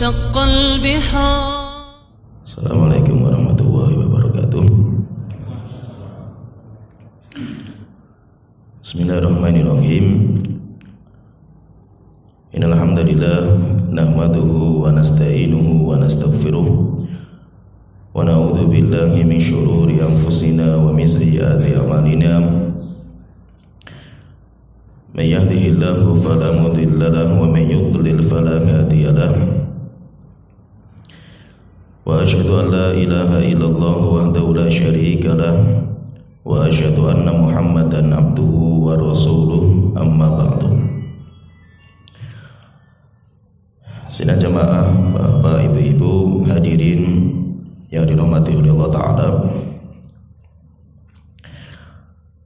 وانشق البحار. Assalamualaikum warahmatullahi wabarakatuh. Bismillahirrahmanirrahim. Innal hamdalillah nahmaduhu wa nasta'inuhu wa nastaghfiruh wa na'udzu billahi min syururi anfusina wa min sayyiati a'malina. May yahdihillahu fala mudilla lahu wa may yudlil fala hadiya lahu. Wa asyhadu an la ilaha illallah wahdahu la syarika lah wa asyhadu anna Muhammadan abduhu wa rasuluh, amma ba'du. Sidang jamaah, Bapak, Ibu-ibu, hadirin yang dirahmati oleh Allah Ta'ala,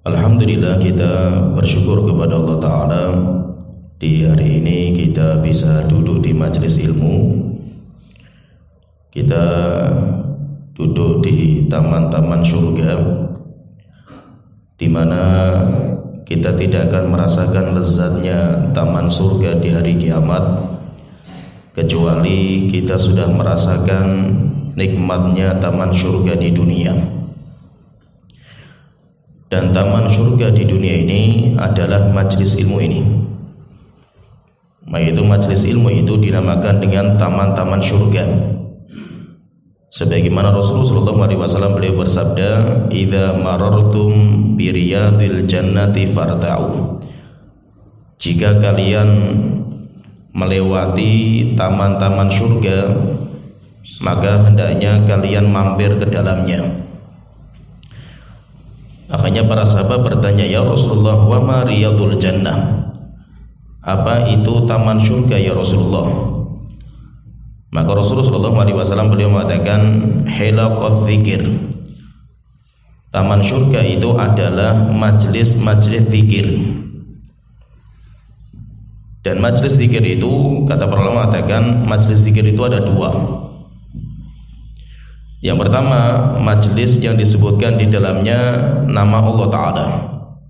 alhamdulillah kita bersyukur kepada Allah Ta'ala. Di hari ini kita bisa duduk di majelis ilmu. Kita duduk di taman-taman surga, di mana kita tidak akan merasakan lezatnya taman surga di hari kiamat, kecuali kita sudah merasakan nikmatnya taman surga di dunia. Dan taman surga di dunia ini adalah majelis ilmu ini. Yaitu majelis ilmu itu dinamakan dengan taman-taman surga. Sebagaimana Rasulullah SAW beliau bersabda, "Idza marartum bi riyadil jannati farta'u." Jika kalian melewati taman-taman surga, maka hendaknya kalian mampir ke dalamnya. Akhirnya para sahabat bertanya, "Ya Rasulullah, wa ma riyadul jannah?" Apa itu taman surga ya Rasulullah? Maka Rasulullah SAW beliau mengatakan, "Hilaqadz dzikir." Taman surga itu adalah majelis-majelis zikir. Dan majelis zikir itu, kata para ulama mengatakan, majelis zikir itu ada dua. Yang pertama, majelis yang disebutkan di dalamnya nama Allah Ta'ala,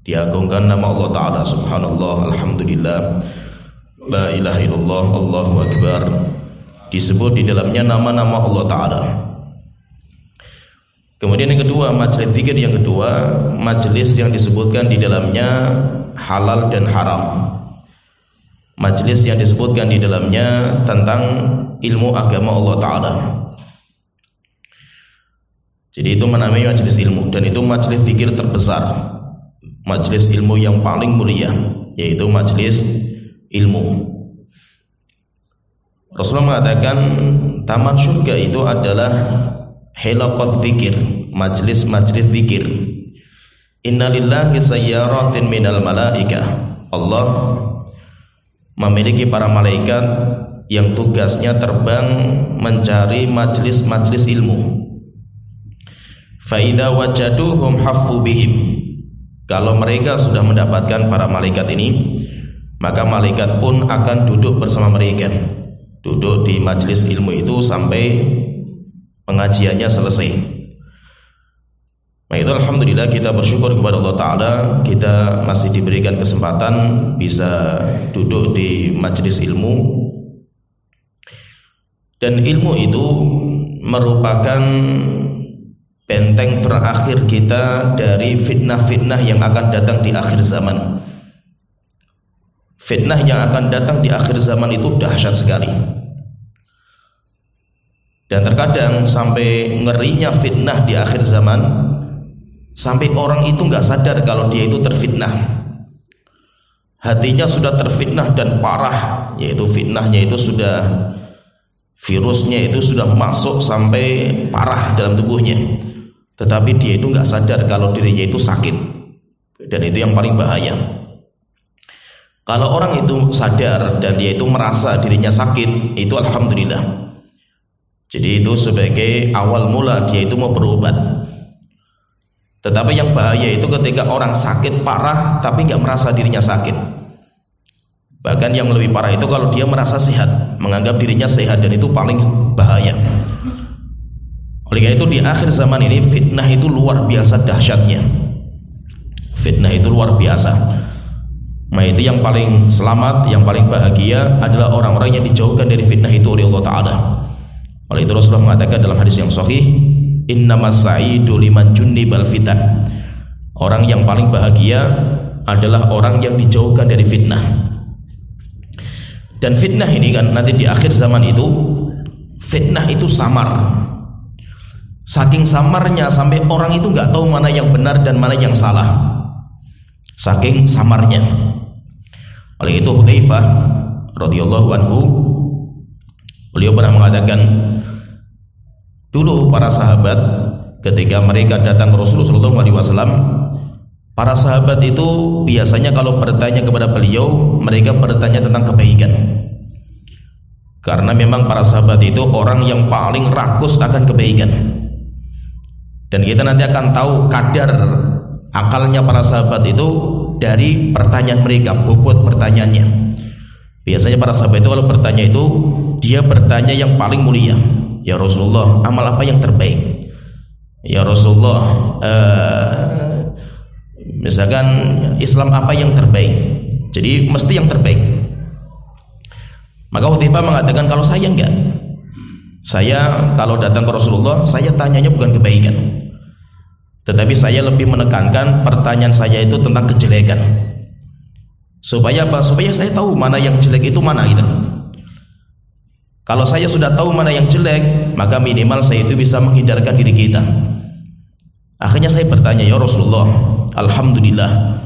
diagungkan nama Allah Ta'ala, subhanallah, alhamdulillah, la ilaha illallah, Allahu akbar, disebut di dalamnya nama-nama Allah Ta'ala. Kemudian yang kedua, majelis zikir yang kedua, majelis yang disebutkan di dalamnya halal dan haram, majelis yang disebutkan di dalamnya tentang ilmu agama Allah Ta'ala. Jadi itu menamai majelis ilmu, dan itu majelis zikir terbesar, majelis ilmu yang paling mulia, yaitu majelis ilmu. Rasulullah mengatakan taman surga itu adalah hilaqadz dzikir, majelis-majelis zikir. Innalillahi sayyaratin minal malaikah. Allah memiliki para malaikat yang tugasnya terbang mencari majelis-majelis ilmu. Fa idza wajaduhum haffu bihim. Kalau mereka sudah mendapatkan para malaikat ini, maka malaikat pun akan duduk bersama mereka, duduk di majelis ilmu itu sampai pengajiannya selesai. Nah itu alhamdulillah kita bersyukur kepada Allah Ta'ala, kita masih diberikan kesempatan bisa duduk di majelis ilmu. Dan ilmu itu merupakan benteng terakhir kita dari fitnah-fitnah yang akan datang di akhir zaman. Fitnah yang akan datang di akhir zaman itu dahsyat sekali. Dan terkadang sampai ngerinya fitnah di akhir zaman, sampai orang itu nggak sadar kalau dia itu terfitnah. Hatinya sudah terfitnah dan parah, yaitu fitnahnya itu sudah, virusnya itu sudah masuk sampai parah dalam tubuhnya. Tetapi dia itu nggak sadar kalau dirinya itu sakit, dan itu yang paling bahaya. Kalau orang itu sadar dan dia itu merasa dirinya sakit, itu alhamdulillah. Jadi itu sebagai awal mula dia itu mau berobat. Tetapi yang bahaya itu ketika orang sakit parah tapi nggak merasa dirinya sakit. Bahkan yang lebih parah itu kalau dia merasa sehat, menganggap dirinya sehat, dan itu paling bahaya. Oleh karena itu di akhir zaman ini fitnah itu luar biasa dahsyatnya. Fitnah itu luar biasa. Maka itu yang paling selamat, yang paling bahagia adalah orang-orang yang dijauhkan dari fitnah itu oleh Allah Ta'ala. Oleh itu Rasulullah mengatakan dalam hadis yang sahih, innamas sa'idu liman junnibal fitan. Orang yang paling bahagia adalah orang yang dijauhkan dari fitnah. Dan fitnah ini kan nanti di akhir zaman itu, fitnah itu samar. Saking samarnya sampai orang itu nggak tahu mana yang benar dan mana yang salah. Saking samarnya. Oleh itu Hudzaifah radhiyallahu anhu, beliau pernah mengatakan, dulu para sahabat ketika mereka datang ke Rasulullah SAW, para sahabat itu biasanya kalau bertanya kepada beliau, mereka bertanya tentang kebaikan. Karena memang para sahabat itu orang yang paling rakus akan kebaikan. Dan kita nanti akan tahu kadar akalnya para sahabat itu dari pertanyaan mereka, bobot pertanyaannya. Biasanya para sahabat itu kalau bertanya itu, dia bertanya yang paling mulia. Ya Rasulullah, amal apa yang terbaik? Ya Rasulullah, misalkan Islam apa yang terbaik? Jadi mesti yang terbaik. Maka Hudzaifah mengatakan, kalau saya enggak, saya kalau datang ke Rasulullah, saya tanyanya bukan kebaikan, tetapi saya lebih menekankan pertanyaan saya itu tentang kejelekan. Supaya apa? Supaya saya tahu mana yang jelek itu mana gitu. Kalau saya sudah tahu mana yang jelek, maka minimal saya itu bisa menghindarkan diri kita. Akhirnya saya bertanya, ya Rasulullah, alhamdulillah,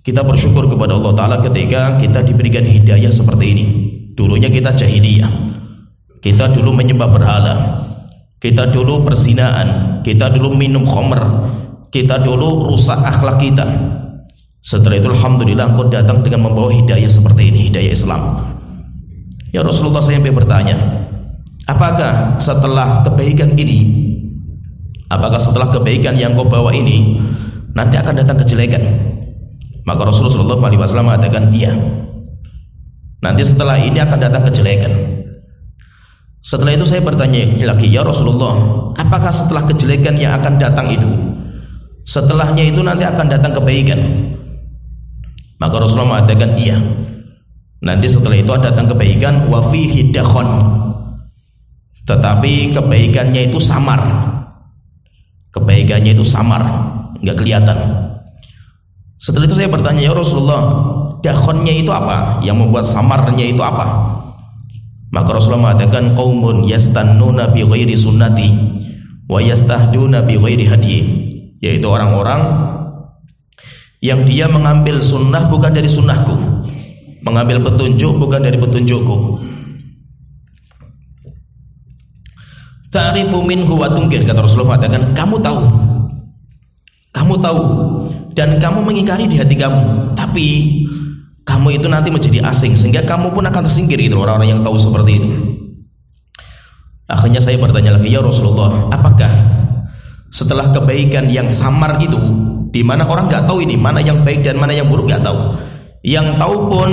kita bersyukur kepada Allah Ta'ala ketika kita diberikan hidayah seperti ini. Dulunya kita jahiliyah, kita dulu menyembah berhala, kita dulu perzinaan, kita dulu minum khamr, kita dulu rusak akhlak kita. Setelah itu alhamdulillah engkau datang dengan membawa hidayah seperti ini, hidayah Islam. Ya Rasulullah, saya sampai bertanya, apakah setelah kebaikan ini, apakah setelah kebaikan yang kau bawa ini nanti akan datang kejelekan? Maka Rasulullah SAW mengatakan, iya, nanti setelah ini akan datang kejelekan. Setelah itu saya bertanya lagi, ya Rasulullah, apakah setelah kejelekan yang akan datang itu, setelahnya itu nanti akan datang kebaikan? Maka Rasulullah mengatakan, iya, nanti setelah itu ada datang kebaikan, wa fihi dakhon, tetapi kebaikannya itu samar. Kebaikannya itu samar, nggak kelihatan. Setelah itu saya bertanya, ya Rasulullah, dakhonnya itu apa? Yang membuat samarnya itu apa? Maka Rasulullah mengatakan, qaumun yastannuna bi ghairi sunnati wa yastahduna bi ghairi hadyi, yaitu orang-orang yang dia mengambil sunnah bukan dari sunnahku, mengambil petunjuk bukan dari petunjukku. Ta'rifu minhu wa tunkir, kata Rasulullah mengatakan, kamu tahu dan kamu mengingkari di hati kamu, tapi kamu itu nanti menjadi asing sehingga kamu pun akan tersingkir. Itu orang-orang yang tahu seperti itu. Akhirnya saya bertanya lagi, ya Rasulullah, apakah setelah kebaikan yang samar itu, di mana orang nggak tahu ini mana yang baik dan mana yang buruk, nggak tahu. Yang tahu pun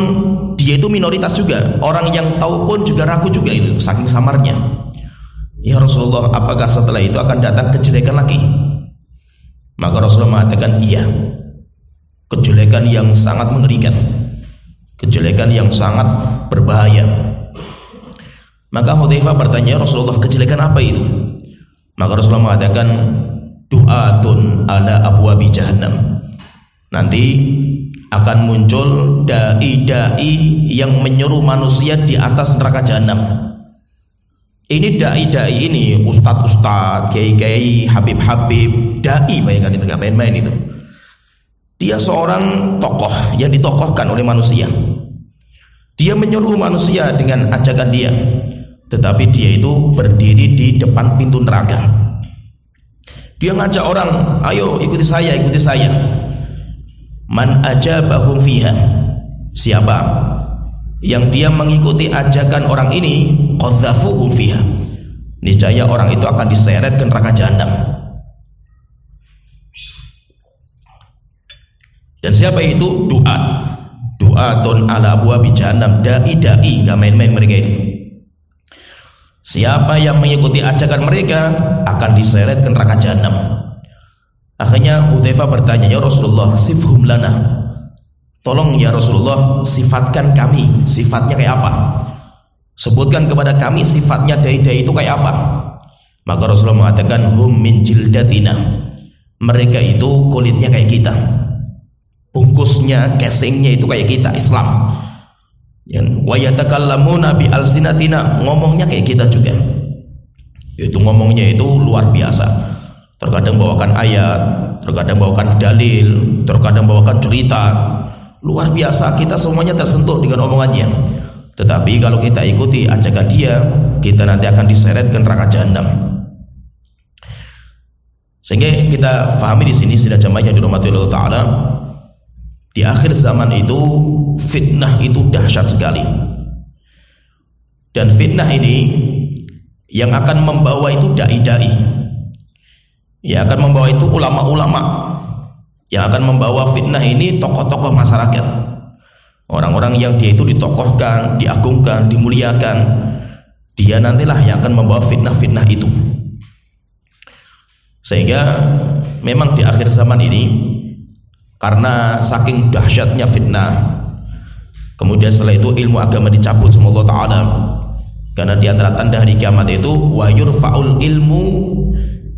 dia itu minoritas juga. Orang yang tahu pun juga ragu juga, itu saking samarnya. Ya Rasulullah, apakah setelah itu akan datang kejelekan lagi? Maka Rasulullah mengatakan, iya, kejelekan yang sangat mengerikan, kejelekan yang sangat berbahaya. Maka Hudzaifah bertanya, ya Rasulullah, kejelekan apa itu? Maka Rasulullah mengatakan, du'atun ala abwabi jahannam. Nanti akan muncul dai-dai yang menyuruh manusia di atas neraka jahanam. Ini dai-dai ini, ustadz-ustadz, kiai-kiai, habib-habib, dai, bayangkan itu, gak main-main itu. Dia seorang tokoh yang ditokohkan oleh manusia. Dia menyuruh manusia dengan ajakan dia, tetapi dia itu berdiri di depan pintu neraka. Dia ngajak orang, ayo ikuti saya, ikuti saya. Man ajabahum fiha, siapa yang dia mengikuti ajakan orang ini, qadzafuhum fiha, niscaya orang itu akan diseret ke neraka jahanam. Dan siapa itu? Du'atun ala abwabi jahannam, dai-dai, enggak main-main mereka itu. Siapa yang mengikuti ajakan mereka akan diseret ke neraka jahanam. Akhirnya Hudzaifah bertanya, ya Rasulullah, sifhum lana, tolong ya Rasulullah, sifatkan kami, sifatnya kayak apa? Sebutkan kepada kami sifatnya dai-dai itu kayak apa? Maka Rasulullah mengatakan, hum min jildatina, mereka itu kulitnya kayak kita, bungkusnya, casingnya itu kayak kita, Islam. Wa yatakallamuna bi alsinatina, ngomongnya kayak kita juga. Itu ngomongnya itu luar biasa. Terkadang bawakan ayat, terkadang bawakan dalil, terkadang bawakan cerita. Luar biasa, kita semuanya tersentuh dengan omongannya. Tetapi kalau kita ikuti ajakan dia, kita nanti akan diseret ke neraka jahanam. Sehingga kita fahami di sini, sudah jamaah yang dirahmati Allah Ta'ala, di akhir zaman itu fitnah itu dahsyat sekali. Dan fitnah ini yang akan membawa itu dai-dai, yang akan membawa itu ulama-ulama, yang akan membawa fitnah ini tokoh-tokoh masyarakat, orang-orang yang dia itu ditokohkan, diagungkan, dimuliakan. Dia nantilah yang akan membawa fitnah-fitnah itu. Sehingga memang di akhir zaman ini, karena saking dahsyatnya fitnah, kemudian setelah itu ilmu agama dicabut sama Allah Ta'ala. Karena di antara tanda hari kiamat itu wa yurfa'ul ilmu,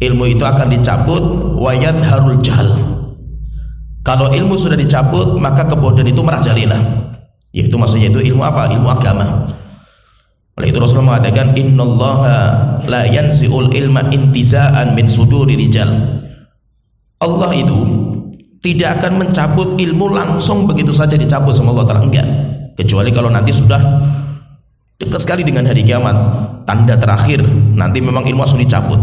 ilmu itu akan dicabut, wa yadharul jahl. Kalau ilmu sudah dicabut, maka kebodohan itu merajalela. Yaitu maksudnya itu ilmu apa? Ilmu agama. Oleh itu Rasulullah mengatakan, innallaha la yanzi'ul ilma intiza'an min suduri rijal. Allah itu tidak akan mencabut ilmu langsung begitu saja dicabut sama Allah Ta'ala, enggak. Kecuali kalau nanti sudah dekat sekali dengan hari kiamat, tanda terakhir, nanti memang ilmu langsung dicabut.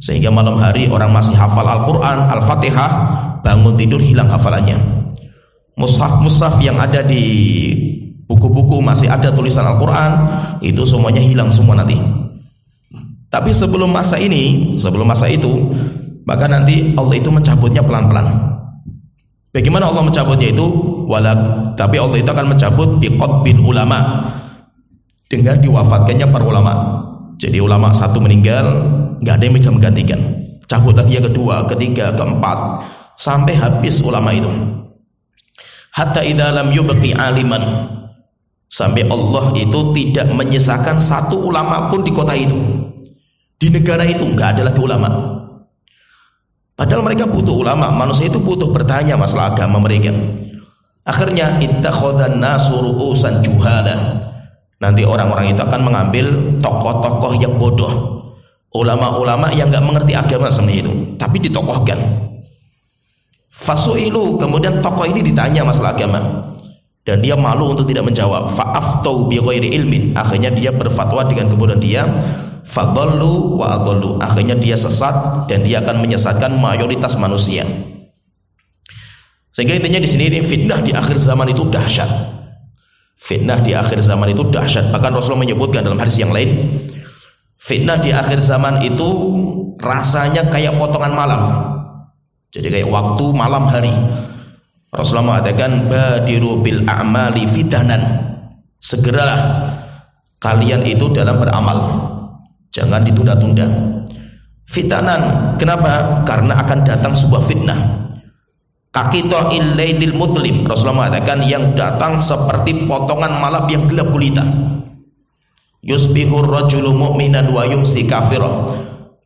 Sehingga malam hari orang masih hafal Al-Quran, Al-Fatihah, bangun tidur hilang hafalannya. Mushaf-mushaf yang ada di buku-buku masih ada tulisan Al-Quran, itu semuanya hilang semua nanti. Tapi sebelum masa ini, sebelum masa itu, maka nanti Allah itu mencabutnya pelan-pelan. Bagaimana Allah mencabutnya itu? Tapi Allah itu akan mencabut biqatbil ulama, dengan diwafatkannya para ulama. Jadi ulama satu meninggal, nggak ada yang bisa menggantikan. Cabut lagi yang kedua, ketiga, keempat, sampai habis ulama itu. Hatta idza lam yubqi aliman, sampai Allah itu tidak menyisakan satu ulama pun di kota itu, di negara itu nggak ada lagi ulama. Padahal mereka butuh ulama, manusia itu butuh bertanya masalah agama mereka. Akhirnya ittakhadhan nasu ru'usan juhala, nanti orang-orang itu akan mengambil tokoh-tokoh yang bodoh, ulama-ulama yang nggak mengerti agama sebenarnya itu, tapi ditokohkan. Fasu'ilu, kemudian tokoh ini ditanya masalah agama dan dia malu untuk tidak menjawab. Fa'aftau bi ghairi ilmin, akhirnya dia berfatwa dengan kebodohan dia. Fadallu wa adallu, akhirnya dia sesat dan dia akan menyesatkan mayoritas manusia. Sehingga intinya di sini ini fitnah di akhir zaman itu dahsyat. Fitnah di akhir zaman itu dahsyat. Bahkan Rasulullah menyebutkan dalam hadis yang lain, fitnah di akhir zaman itu rasanya kayak potongan malam. Jadi kayak waktu malam hari. Rasulullah mengatakan, badiru bil a'mali fitanan, segeralah kalian itu dalam beramal, jangan ditunda-tunda. Fitanan, kenapa? Karena akan datang sebuah fitnah. Kaqita'il lailil mudlim, Rasulullah mengatakan yang datang seperti potongan malam yang gelap gulita. Yusbihur rajulu mu'minan wa yumsi kafira,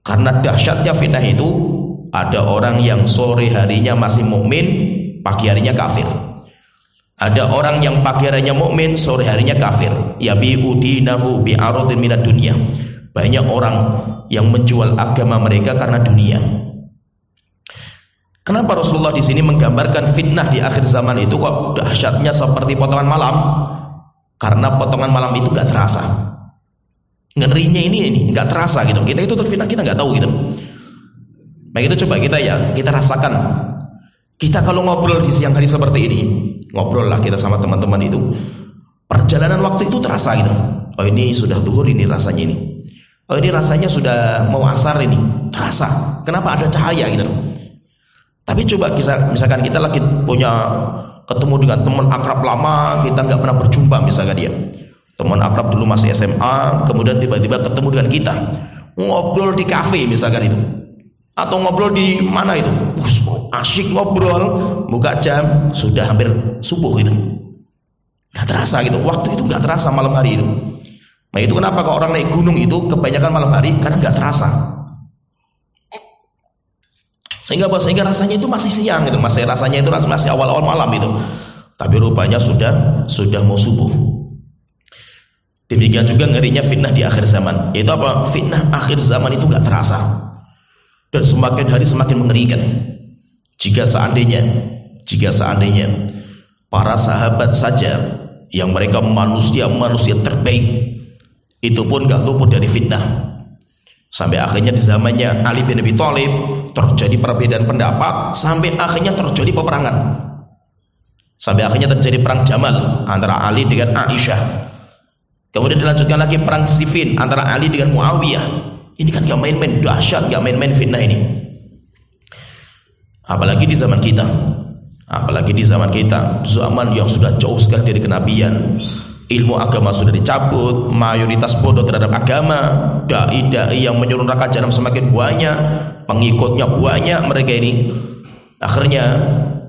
karena dahsyatnya fitnah itu, ada orang yang sore harinya masih mukmin, pagi harinya kafir. Ada orang yang pagi harinya mukmin, sore harinya kafir. Yabi'u dinahu bi'aradin minad dunya. Banyak orang yang menjual agama mereka karena dunia. Kenapa Rasulullah di sini menggambarkan fitnah di akhir zaman itu kok dahsyatnya seperti potongan malam? Karena potongan malam itu nggak terasa. Ngerinya ini nggak terasa gitu. Kita itu terfitnah, kita nggak tahu gitu. Baik, itu coba kita rasakan. Kita kalau ngobrol di siang hari seperti ini, ngobrol lah kita sama teman-teman itu, perjalanan waktu itu terasa gitu. Oh ini sudah zuhur ini rasanya ini. Oh ini rasanya sudah mau asar ini, terasa. Kenapa? Ada cahaya gitu. Tapi coba misalkan kita lagi ketemu dengan teman akrab lama, kita nggak pernah berjumpa misalkan dia. Teman akrab dulu masih SMA, kemudian tiba-tiba ketemu dengan kita, ngobrol di kafe misalkan itu, atau ngobrol di mana itu, asyik ngobrol, buka jam, sudah hampir subuh gitu. Gak terasa gitu, waktu itu gak terasa malam hari itu. Nah itu kenapa kalau orang naik gunung itu kebanyakan malam hari, karena gak terasa. Sehingga rasanya itu masih siang gitu, rasanya itu masih awal-awal malam itu. Tapi rupanya sudah mau subuh. Demikian juga ngerinya fitnah di akhir zaman. Itu apa? Fitnah akhir zaman itu gak terasa. Dan semakin hari semakin mengerikan. Jika seandainya para sahabat saja yang mereka manusia terbaik, itu pun gak luput dari fitnah. Sampai akhirnya di zamannya Ali bin Abi Thalib terjadi perbedaan pendapat, sampai akhirnya terjadi peperangan. Sampai akhirnya terjadi perang Jamal antara Ali dengan Aisyah. Kemudian dilanjutkan lagi perang Siffin antara Ali dengan Muawiyah. Ini kan gak main-main, dahsyat, gak main-main fitnah ini. Apalagi di zaman kita, zaman yang sudah jauh sekali dari kenabian. Ilmu agama sudah dicabut, mayoritas bodoh terhadap agama, dai-dai yang menyuruh neraka jahanam semakin banyak, pengikutnya banyak mereka ini. Akhirnya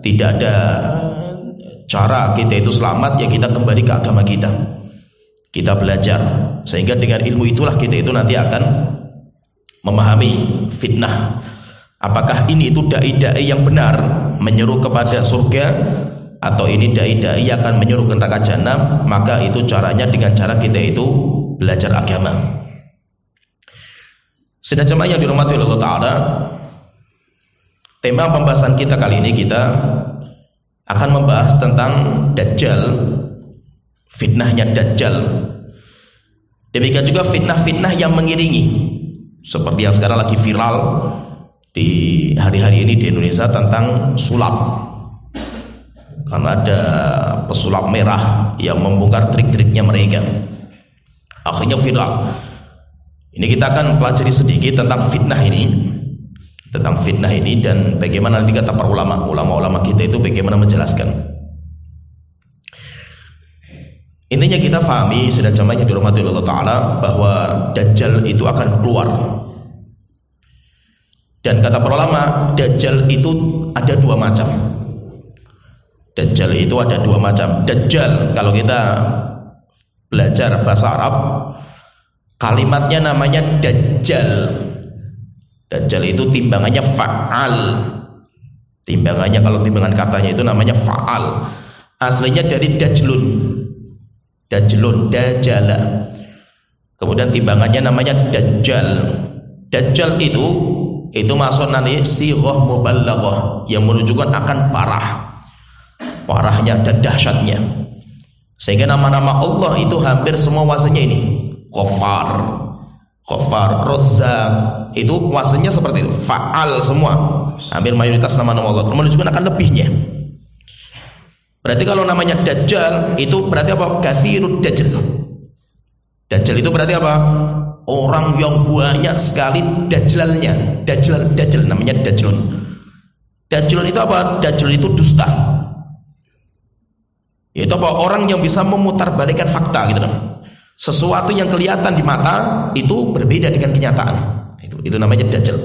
tidak ada cara kita itu selamat, ya kita kembali ke agama kita. Kita belajar, sehingga dengan ilmu itulah kita itu nanti akan memahami fitnah. Apakah ini itu dai-dai yang benar menyeru kepada surga, atau ini dai-dai akan menyuruh ke neraka jahanam? Maka itu caranya dengan cara kita itu belajar agama. Sidang jemaah yang dirahmati Allah Ta'ala, tema pembahasan kita kali ini kita akan membahas tentang Dajjal, fitnahnya Dajjal. Demikian juga fitnah-fitnah yang mengiringi, seperti yang sekarang lagi viral di hari-hari ini di Indonesia tentang sulap. Karena ada pesulap merah yang membongkar trik-triknya mereka, akhirnya viral. Ini kita akan pelajari sedikit tentang fitnah ini, dan bagaimana nanti kata para ulama kita itu bagaimana menjelaskan. Intinya kita fahami, sedang jamaah yang dirahmati Allah Ta'ala, bahwa Dajjal itu akan keluar. Dan kata para ulama, Dajjal itu ada dua macam. Dajjal itu ada dua macam. Dajjal, kalau kita belajar bahasa Arab, kalimatnya namanya Dajjal. Dajjal itu timbangannya fa'al. Timbangannya, kalau timbangan katanya itu namanya fa'al. Aslinya dari Dajlun, Dajjala. Kemudian timbangannya namanya Dajjal. Dajjal itu masuk nanti sighah mubalaghah yang menunjukkan akan parahnya dan dahsyatnya. Sehingga nama-nama Allah itu hampir semua wazannya ini. Ghaffar, Razzaq, itu wazannya seperti itu. Fa'al semua. Hampir mayoritas nama-nama Allah menunjukkan akan lebihnya. Berarti kalau namanya Dajjal itu berarti apa? Katsirud Dajjal. Dajjal itu berarti apa? Orang yang banyak sekali dajjalnya. Dajjal namanya Dajjalun. Dajjalun itu apa? Dajjal itu dusta. Itu apa? Orang yang bisa memutarbalikkan fakta gitu. Sesuatu yang kelihatan di mata itu berbeda dengan kenyataan. Itu namanya Dajjal.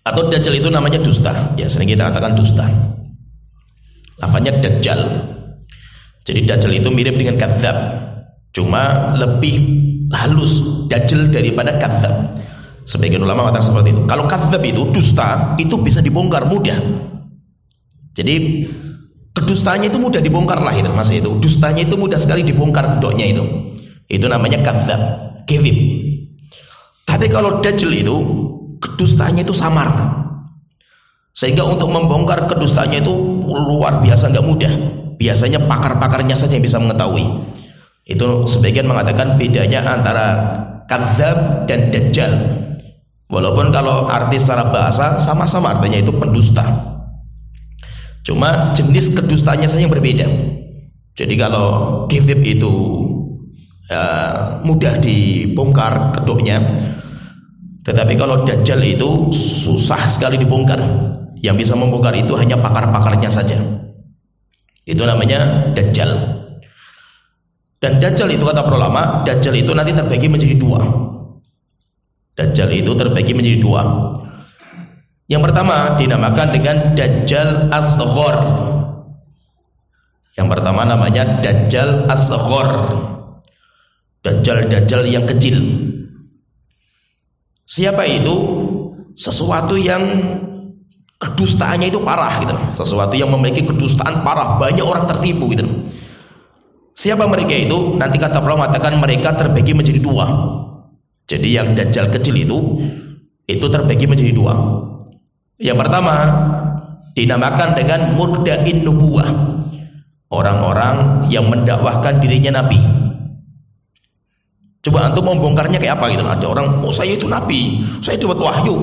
Atau Dajjal itu namanya dusta. Ya, sering kita katakan dusta. Lafaznya Dajjal. Jadi Dajjal itu mirip dengan kadzab, cuma lebih halus Dajjal daripada kadzab. Sebagian ulama mengatakan seperti itu. Kalau kadzab itu dusta, itu bisa dibongkar mudah. Jadi kedustanya itu mudah dibongkar lah itu, Mas, itu. Dustanya itu mudah sekali dibongkar kedoknya itu. Itu namanya kadzab, kadzib. Tapi kalau Dajjal itu kedustanya itu samar, sehingga untuk membongkar kedustanya itu luar biasa nggak mudah. Biasanya pakar-pakarnya saja yang bisa mengetahui. Itu sebagian mengatakan bedanya antara kadzab dan Dajjal. Walaupun kalau arti secara bahasa sama-sama artinya itu pendusta, cuma jenis kedustanya saja yang berbeda. Jadi kalau kadzib itu mudah dibongkar kedoknya, tetapi kalau Dajjal itu susah sekali dibongkar. Yang bisa membongkar itu hanya pakar-pakarnya saja. Itu namanya Dajjal. Dan Dajjal itu kata para ulama, Dajjal itu nanti terbagi menjadi dua. Dajjal itu terbagi menjadi dua. Yang pertama dinamakan dengan Dajjal Asghar. Yang pertama namanya Dajjal Asghar. Dajjal yang kecil. Siapa itu? Sesuatu yang kedustaannya itu parah gitu. Sesuatu yang memiliki kedustaan parah, banyak orang tertipu gitu. Siapa mereka itu? Nanti kata Allah mengatakan mereka terbagi menjadi dua. Jadi yang Dajjal kecil itu terbagi menjadi dua. Yang pertama dinamakan dengan Mudda'in Nubuwah, orang-orang yang mendakwahkan dirinya nabi. Coba antum membongkarnya kayak apa gitu. Ada orang, oh saya itu nabi, saya dapat wahyu.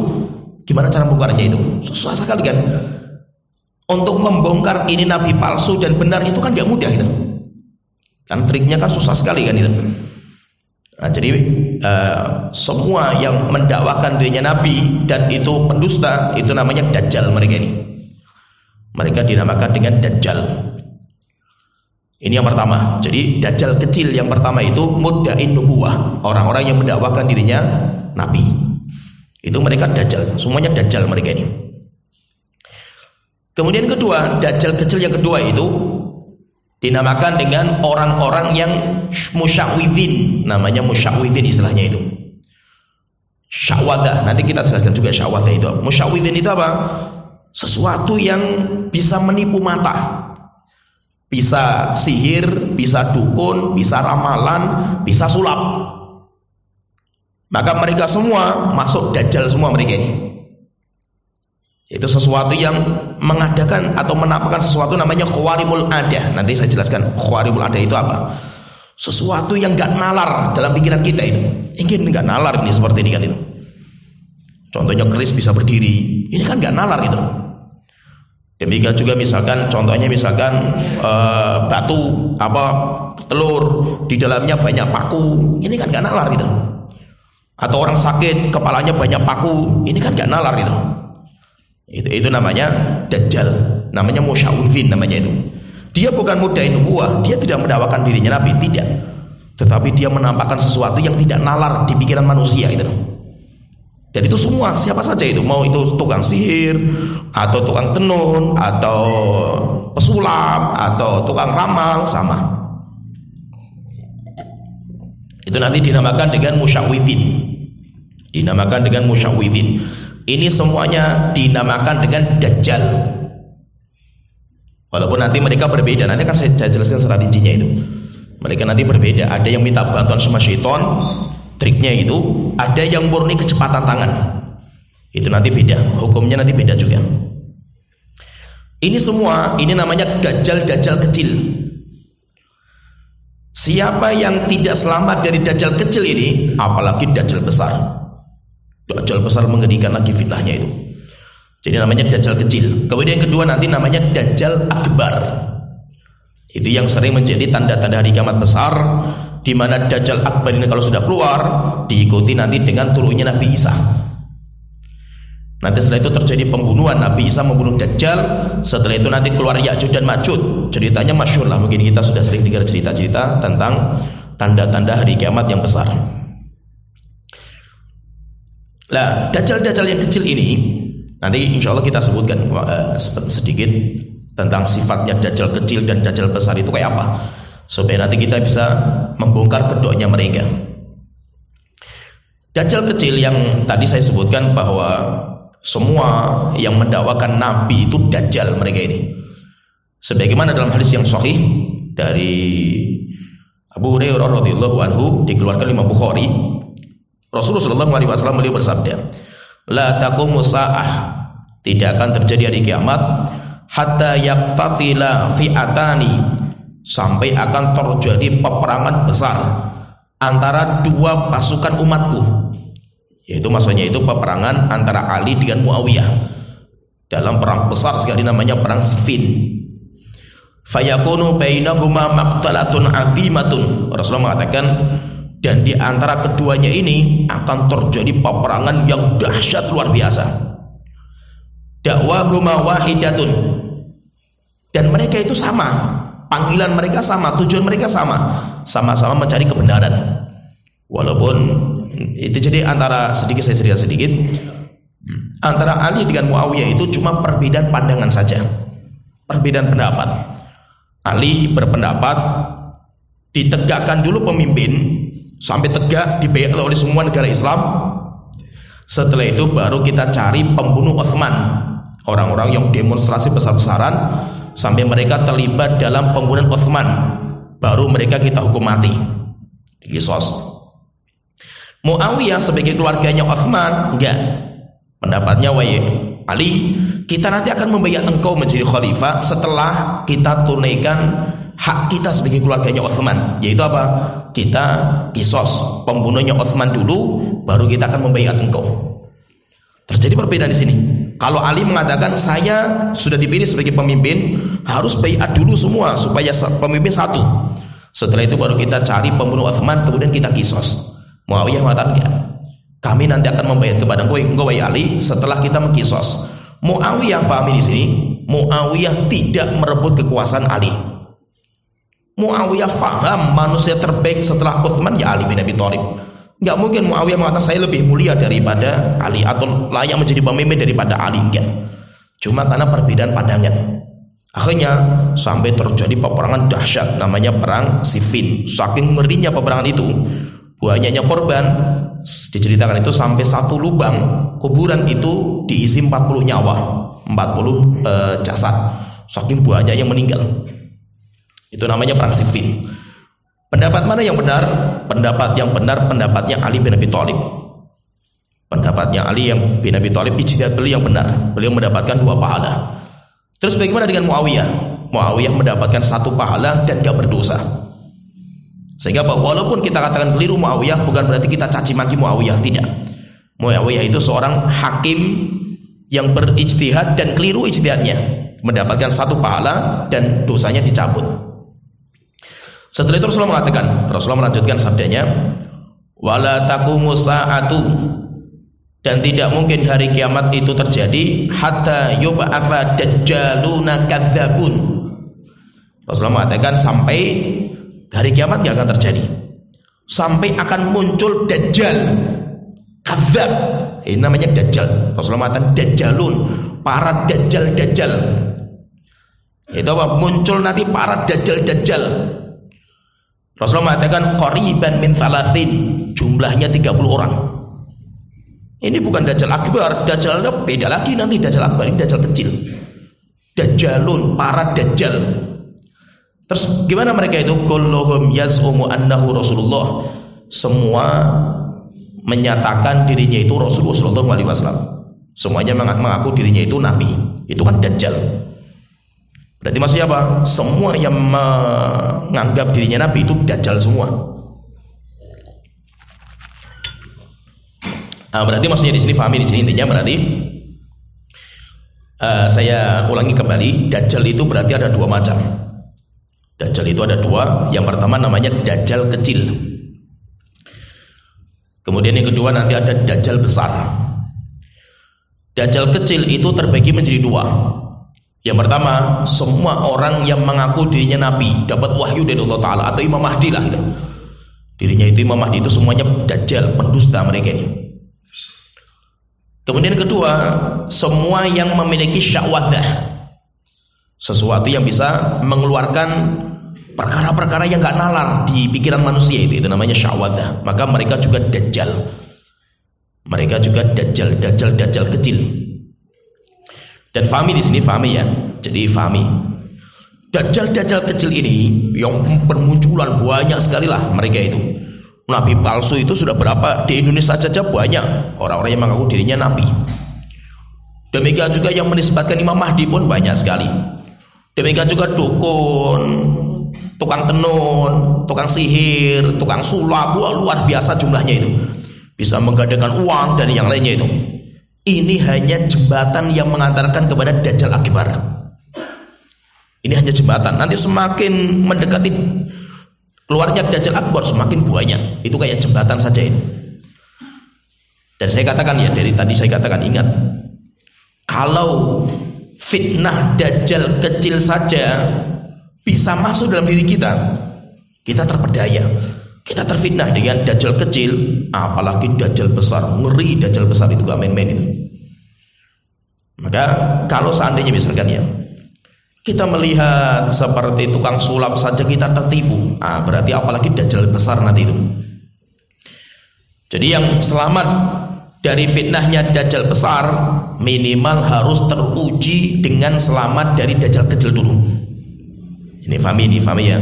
Gimana cara membongkarnya itu? Susah sekali kan. Untuk membongkar ini nabi palsu dan benar itu kan gak mudah gitu. Kan triknya kan susah sekali kan itu. Nah, jadi semua yang mendakwakan dirinya nabi dan itu pendusta, itu namanya Dajjal mereka ini. Mereka dinamakan dengan Dajjal. Ini yang pertama. Jadi Dajjal kecil yang pertama itu Mudda'in Nubuwah, orang-orang yang mendakwakan dirinya nabi. Itu mereka Dajjal, semuanya Dajjal mereka ini. Kemudian kedua, Dajjal kecil yang kedua itu dinamakan dengan orang-orang yang musya'widhin. Namanya musya'widhin istilahnya itu. Sya'wadah, nanti kita jelaskan juga sya'wadah itu. Musya'widhin itu apa? Sesuatu yang bisa menipu mata. Bisa sihir, bisa dukun, bisa ramalan, bisa sulap. Maka mereka semua masuk Dajjal semua mereka ini. Itu sesuatu yang mengadakan atau menampakkan sesuatu namanya khawarimul adah. Nanti saya jelaskan khawarimul adah itu apa. Sesuatu yang gak nalar dalam pikiran kita itu. Ingin gak nalar ini seperti ini kan itu. Contohnya keris bisa berdiri. Ini kan gak nalar itu. Demikian juga misalkan contohnya batu apa telur di dalamnya banyak paku. Ini kan gak nalar itu. Atau orang sakit kepalanya banyak paku. Ini kan gak nalar itu. Itu namanya Dajjal, namanya musya'widhin namanya itu. Dia bukan Mudda'in Nubuwah, dia tidak mendakwakan dirinya nabi, tidak. Tetapi dia menampakkan sesuatu yang tidak nalar di pikiran manusia itu. Dan itu semua siapa saja itu, mau itu tukang sihir atau tukang tenun atau pesulap atau tukang ramal sama. Itu nanti dinamakan dengan musya'widhin. Dinamakan dengan musya'widhin. Ini semuanya dinamakan dengan Dajjal. Walaupun nanti mereka berbeda, nanti akan saya jelaskan secara rincinya itu. Mereka nanti berbeda. Ada yang minta bantuan sama syaitan, triknya itu. Ada yang murni kecepatan tangan. Itu nanti beda, hukumnya nanti beda juga. Ini semua, ini namanya Dajjal kecil. Siapa yang tidak selamat dari Dajjal kecil ini, apalagi Dajjal besar. Dajjal besar mengerikan lagi fitnahnya itu. Jadi namanya Dajjal kecil. Kemudian yang kedua nanti namanya Dajjal Akbar. Itu yang sering menjadi tanda-tanda hari kiamat besar, di mana Dajjal Akbar ini kalau sudah keluar diikuti nanti dengan turunnya Nabi Isa. Nanti setelah itu terjadi pembunuhan, Nabi Isa membunuh Dajjal. Setelah itu nanti keluar Ya'juj dan Ma'juj. Ceritanya masyhur lah, mungkin kita sudah sering dengar cerita-cerita tentang tanda-tanda hari kiamat yang besar. Nah, Dajjal yang kecil ini nanti insya Allah kita sebutkan sedikit tentang sifatnya Dajjal kecil dan Dajjal besar itu kayak apa, supaya nanti kita bisa membongkar kedoknya mereka. Dajjal kecil yang tadi saya sebutkan bahwa semua yang mendakwakan Nabi itu Dajjal mereka ini. Sebagaimana dalam hadis yang sahih dari Abu Hurairah radhiyallahu anhu dikeluarkan Imam Bukhari. Rasulullah sallallahu alaihi wasallam beliau bersabda, "La taqumu sa'ah." Tidak akan terjadi hari kiamat hatta yaqtatila fi'atani, sampai akan terjadi peperangan besar antara dua pasukan umatku. Yaitu maksudnya itu peperangan antara Ali dengan Muawiyah dalam perang besar sekali namanya perang Siffin. Fayakunu bainahuma maqtalatun 'azimatun. Rasulullah mengatakan, dan di antara keduanya ini akan terjadi peperangan yang dahsyat luar biasa. Dakwahuma wahidatun, dan mereka itu sama, panggilan mereka sama, tujuan mereka sama, sama-sama mencari kebenaran. Walaupun itu jadi antara sedikit saya cerita sedikit antara Ali dengan Muawiyah itu cuma perbedaan pandangan saja, perbedaan pendapat. Ali berpendapat ditegakkan dulu pemimpin sampai tegak dibaiat oleh semua negara Islam. Setelah itu baru kita cari pembunuh Utsman, orang-orang yang demonstrasi besar-besaran sampai mereka terlibat dalam pembunuhan Utsman, baru mereka kita hukum mati, dikisos. Muawiyah sebagai keluarganya Utsman enggak, pendapatnya wahai Ali, kita nanti akan membaiat engkau menjadi khalifah setelah kita tunaikan hak kita sebagai keluarganya Utsman, yaitu apa? Kita kisos pembunuhnya Utsman dulu, baru kita akan membaiat engkau. Terjadi perbedaan di sini. Kalau Ali mengatakan saya sudah dipilih sebagai pemimpin, harus baiat dulu semua supaya pemimpin satu. Setelah itu baru kita cari pembunuh Utsman, kemudian kita kisos. Muawiyah mengatakan enggak, kami nanti akan membaiat kepada engkau wahai Ali setelah kita mengkisos. Muawiyah fahami di sini, Muawiyah tidak merebut kekuasaan Ali. Muawiyah faham manusia terbaik setelah Utsman ya Ali bin Abi Thalib. Enggak mungkin Muawiyah mengatakan saya lebih mulia daripada Ali atau layak menjadi pemimpin daripada Ali, enggak. Cuma karena perbedaan pandangan. Akhirnya sampai terjadi peperangan dahsyat namanya perang Siffin. Saking ngerinya peperangan itu, banyaknya korban, diceritakan itu sampai satu lubang kuburan itu diisi 40 nyawa, 40 jasad. Saking banyak yang meninggal. Itu namanya perang Siffin. Pendapat mana yang benar? Pendapat yang benar pendapatnya Ali bin Abi Thalib. Pendapatnya Ali yang bin Abi Thalib, ijtihad beliau yang benar. Beliau mendapatkan 2 pahala. Terus bagaimana dengan Muawiyah? Muawiyah mendapatkan 1 pahala dan gak berdosa. Sehingga walaupun kita katakan keliru Muawiyah, bukan berarti kita caci maki Muawiyah, tidak. Muawiyah itu seorang hakim yang berijtihad dan keliru ijtihadnya, mendapatkan 1 pahala dan dosanya dicabut. Setelah itu Rasulullah melanjutkan sabdanya, wala taqumus sa'atu, dan tidak mungkin hari kiamat itu terjadi hatta yub'atsa dajjaluna kadzabun. Rasulullah mengatakan sampai hari kiamat tidak akan terjadi, sampai akan muncul dajjal kadzab. Ini namanya dajjal. Rasulullah mengatakan dajjalun, para dajjal. Itu apa? Muncul nanti para dajjal. Rasulullah mengatakan qariban min 30, jumlahnya 30 orang. Ini bukan dajjal akbar, dajjalnya beda lagi nanti. Dajjal akbar ini dajjal kecil. Dajjalun, para dajjal. Terus gimana mereka itu? Kulluhum yaz'umu annahu Rasulullah. Semua menyatakan dirinya itu Rasulullah sallallahu alaihi wasallam. Semuanya mengaku dirinya itu nabi. Itu kan dajjal. Berarti maksudnya apa? Semua yang menganggap dirinya nabi itu dajjal semua. Berarti maksudnya di sini, pahami di sini intinya berarti saya ulangi kembali, dajjal itu berarti ada 2 macam. Dajjal itu ada 2. Yang pertama namanya dajjal kecil. Kemudian yang kedua nanti ada dajjal besar. Dajjal kecil itu terbagi menjadi 2. Yang pertama, semua orang yang mengaku dirinya nabi, dapat wahyu dari Allah Ta'ala, atau Imam Mahdi lah itu. Dirinya itu Imam Mahdi, itu semuanya dajjal, pendusta mereka ini. Kemudian kedua, semua yang memiliki syahwadzah, sesuatu yang bisa mengeluarkan perkara-perkara yang gak nalar di pikiran manusia, itu namanya syahwadzah. Maka mereka juga dajjal. Mereka juga dajjal kecil. Dan fahami di sini, fahami ya. Jadi fahami. Dajjal kecil ini yang bermunculan banyak sekali lah mereka itu. Nabi palsu itu sudah berapa di Indonesia saja banyak orang-orang yang mengaku dirinya nabi. Demikian juga yang menisbatkan Imam Mahdi pun banyak sekali. Demikian juga dukun, tukang tenun, tukang sihir, tukang sulap, luar biasa jumlahnya itu. Bisa menggandakan uang dan yang lainnya itu. Ini hanya jembatan yang mengantarkan kepada dajjal akbar. Ini hanya jembatan. Nanti semakin mendekati keluarnya dajjal akbar semakin banyak. Itu kayak jembatan saja ini. Dan saya katakan ya, dari tadi saya katakan, ingat, kalau fitnah dajjal kecil saja bisa masuk dalam diri kita, kita terpedaya, kita terfitnah dengan dajjal kecil, apalagi dajjal besar. Ngeri, dajjal besar itu gak main-main itu. Maka kalau seandainya misalkan ya kita melihat seperti tukang sulap saja kita tertipu, berarti apalagi dajjal besar nanti itu. Jadi yang selamat dari fitnahnya dajjal besar minimal harus teruji dengan selamat dari dajjal kecil dulu. Ini fahami ya.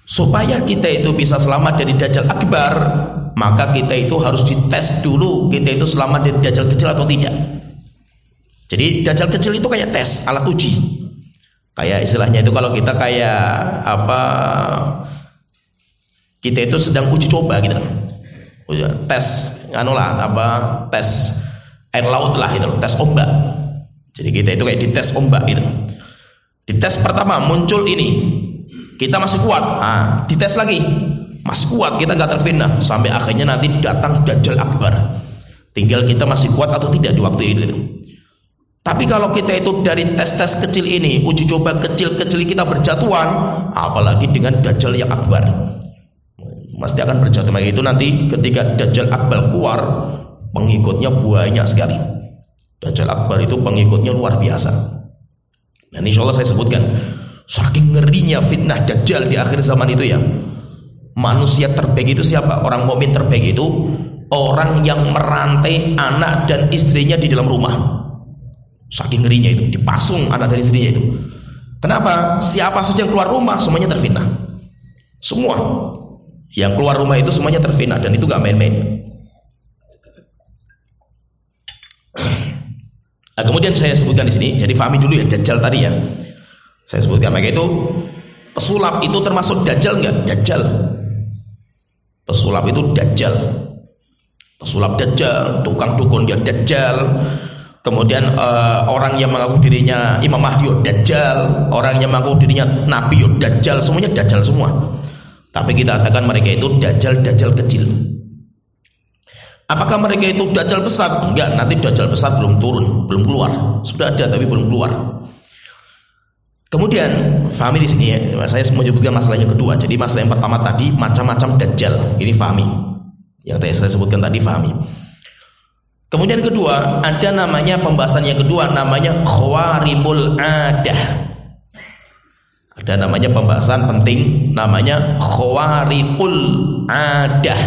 Supaya kita itu bisa selamat dari dajjal akbar, maka kita itu harus dites dulu kita itu selamat dari dajjal kecil atau tidak. Jadi dajjal kecil itu kayak tes, alat uji. Kayak istilahnya itu kalau kita kayak kita itu sedang uji coba gitu. Tes tes air laut lah gitu, tes ombak. Jadi kita itu kayak dites ombak gitu. Di tes pertama muncul ini, kita masih kuat. Dites lagi, masih kuat, kita nggak terfitnah. Sampai akhirnya nanti datang dajjal akbar. Tinggal kita masih kuat atau tidak di waktu itu gitu. Tapi kalau kita itu dari tes-tes kecil ini, uji coba kecil-kecil kita berjatuhan, apalagi dengan dajjal yang akbar, pasti akan berjatuhan. Itu nanti ketika dajjal akbar keluar, pengikutnya banyak sekali. Dajjal akbar itu pengikutnya luar biasa. Dan insya Allah saya sebutkan, saking ngerinya fitnah dajjal di akhir zaman itu ya. Manusia terbaik itu siapa? Orang mukmin terbaik itu orang yang merantai anak dan istrinya di dalam rumah. Saking ngerinya itu, dipasung anak dan istrinya itu. Kenapa? Siapa saja yang keluar rumah semuanya terfitnah. Semua yang keluar rumah itu semuanya terfitnah, dan itu gak main-main. Kemudian saya sebutkan di sini, jadi fahami dulu ya dajjal tadi ya. Saya sebutkan maka itu pesulap itu termasuk dajjal nggak? Dajjal. Pesulap itu dajjal. Pesulap dajjal, tukang dukun dia dajjal. Kemudian orang yang mengaku dirinya Imam Mahdi dajjal, orang yang mengaku dirinya Nabi dajjal, semuanya dajjal semua. Tapi kita katakan mereka itu dajjal kecil. Apakah mereka itu dajjal besar? Enggak, nanti dajjal besar belum turun, belum keluar. Sudah ada tapi belum keluar. Kemudian fahami di sini ya, saya menyebutkan masalah yang kedua. Jadi masalah yang pertama tadi macam-macam dajjal. Ini fahami. Yang tadi saya sebutkan tadi fahami. Kemudian kedua, ada namanya pembahasan yang kedua namanya khawarimul adah. Ada namanya pembahasan penting namanya khawariqul adah.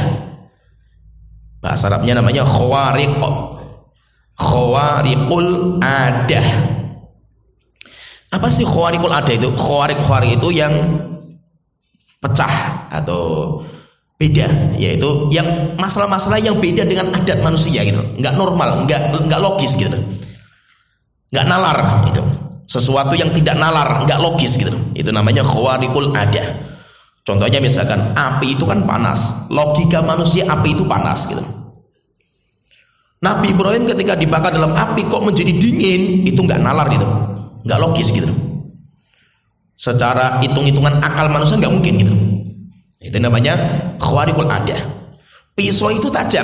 Bahasa Arabnya namanya khawariq. Khawariqul adah. Apa sih khawariqul adah itu? Khawariq itu yang pecah atau beda, yaitu yang masalah-masalah yang beda dengan adat manusia gitu, nggak normal, nggak logis gitu, nggak nalar gitu, sesuatu yang tidak nalar, nggak logis gitu, itu namanya khawariqul adah. Contohnya misalkan api itu kan panas, logika manusia api itu panas gitu. Nabi Ibrahim ketika dibakar dalam api kok menjadi dingin, itu nggak nalar gitu, nggak logis gitu. Secara hitung-hitungan akal manusia nggak mungkin gitu. Itu namanya khawariqul adah. Pisau itu tajam.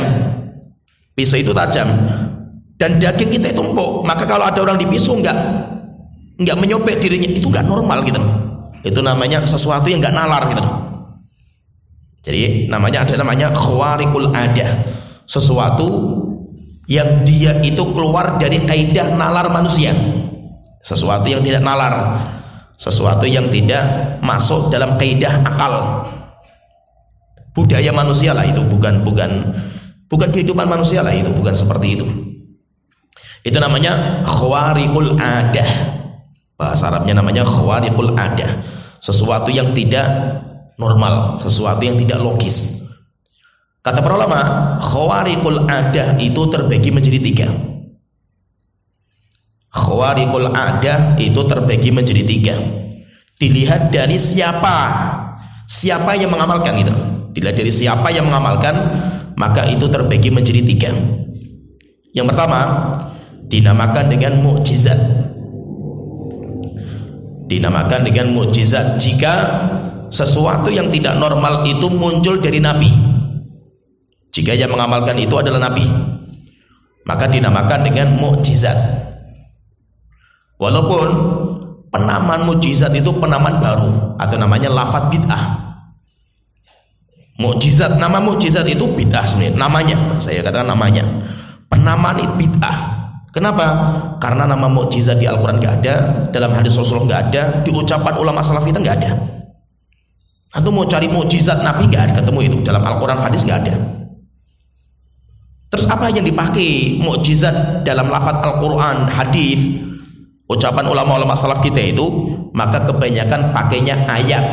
Pisau itu tajam. Dan daging kita itu empuk. Maka kalau ada orang di pisau enggak menyobek dirinya, itu enggak normal gitu. Itu namanya sesuatu yang enggak nalar gitu. Jadi ada namanya khawariqul adah. Sesuatu yang dia itu keluar dari kaidah nalar manusia. Sesuatu yang tidak nalar. Sesuatu yang tidak masuk dalam kaidah akal. Budaya manusia lah itu, bukan kehidupan manusia lah itu, bukan seperti itu. Itu namanya khawariqul adah. Bahasa Arabnya namanya khawariqul adah. Sesuatu yang tidak normal, sesuatu yang tidak logis. Kata para ulama, khawariqul adah itu terbagi menjadi 3. Khawariqul adah itu terbagi menjadi 3. Dilihat dari siapa yang mengamalkan itu. Dilihat dari siapa yang mengamalkan, maka itu terbagi menjadi 3. Yang pertama, dinamakan dengan mukjizat. Dinamakan dengan mukjizat jika sesuatu yang tidak normal itu muncul dari Nabi. Jika yang mengamalkan itu adalah Nabi, maka dinamakan dengan mukjizat. Walaupun penamaan mukjizat itu penamaan baru atau namanya lafadz bid'ah. Mukjizat, nama mukjizat itu bid'ah sebenarnya. Namanya, saya katakan namanya penamaan bid'ah. Kenapa? Karena nama mukjizat di Al-Quran nggak ada, dalam hadis Rasulullah nggak ada, di ucapan ulama salaf kita nggak ada. Antum mau cari mukjizat Nabi nggak ada, ketemu itu dalam Al-Quran, hadis nggak ada. Terus apa yang dipakai mukjizat dalam lafaz Al-Quran, hadis, ucapan ulama-ulama salaf kita itu? Maka kebanyakan pakainya ayat.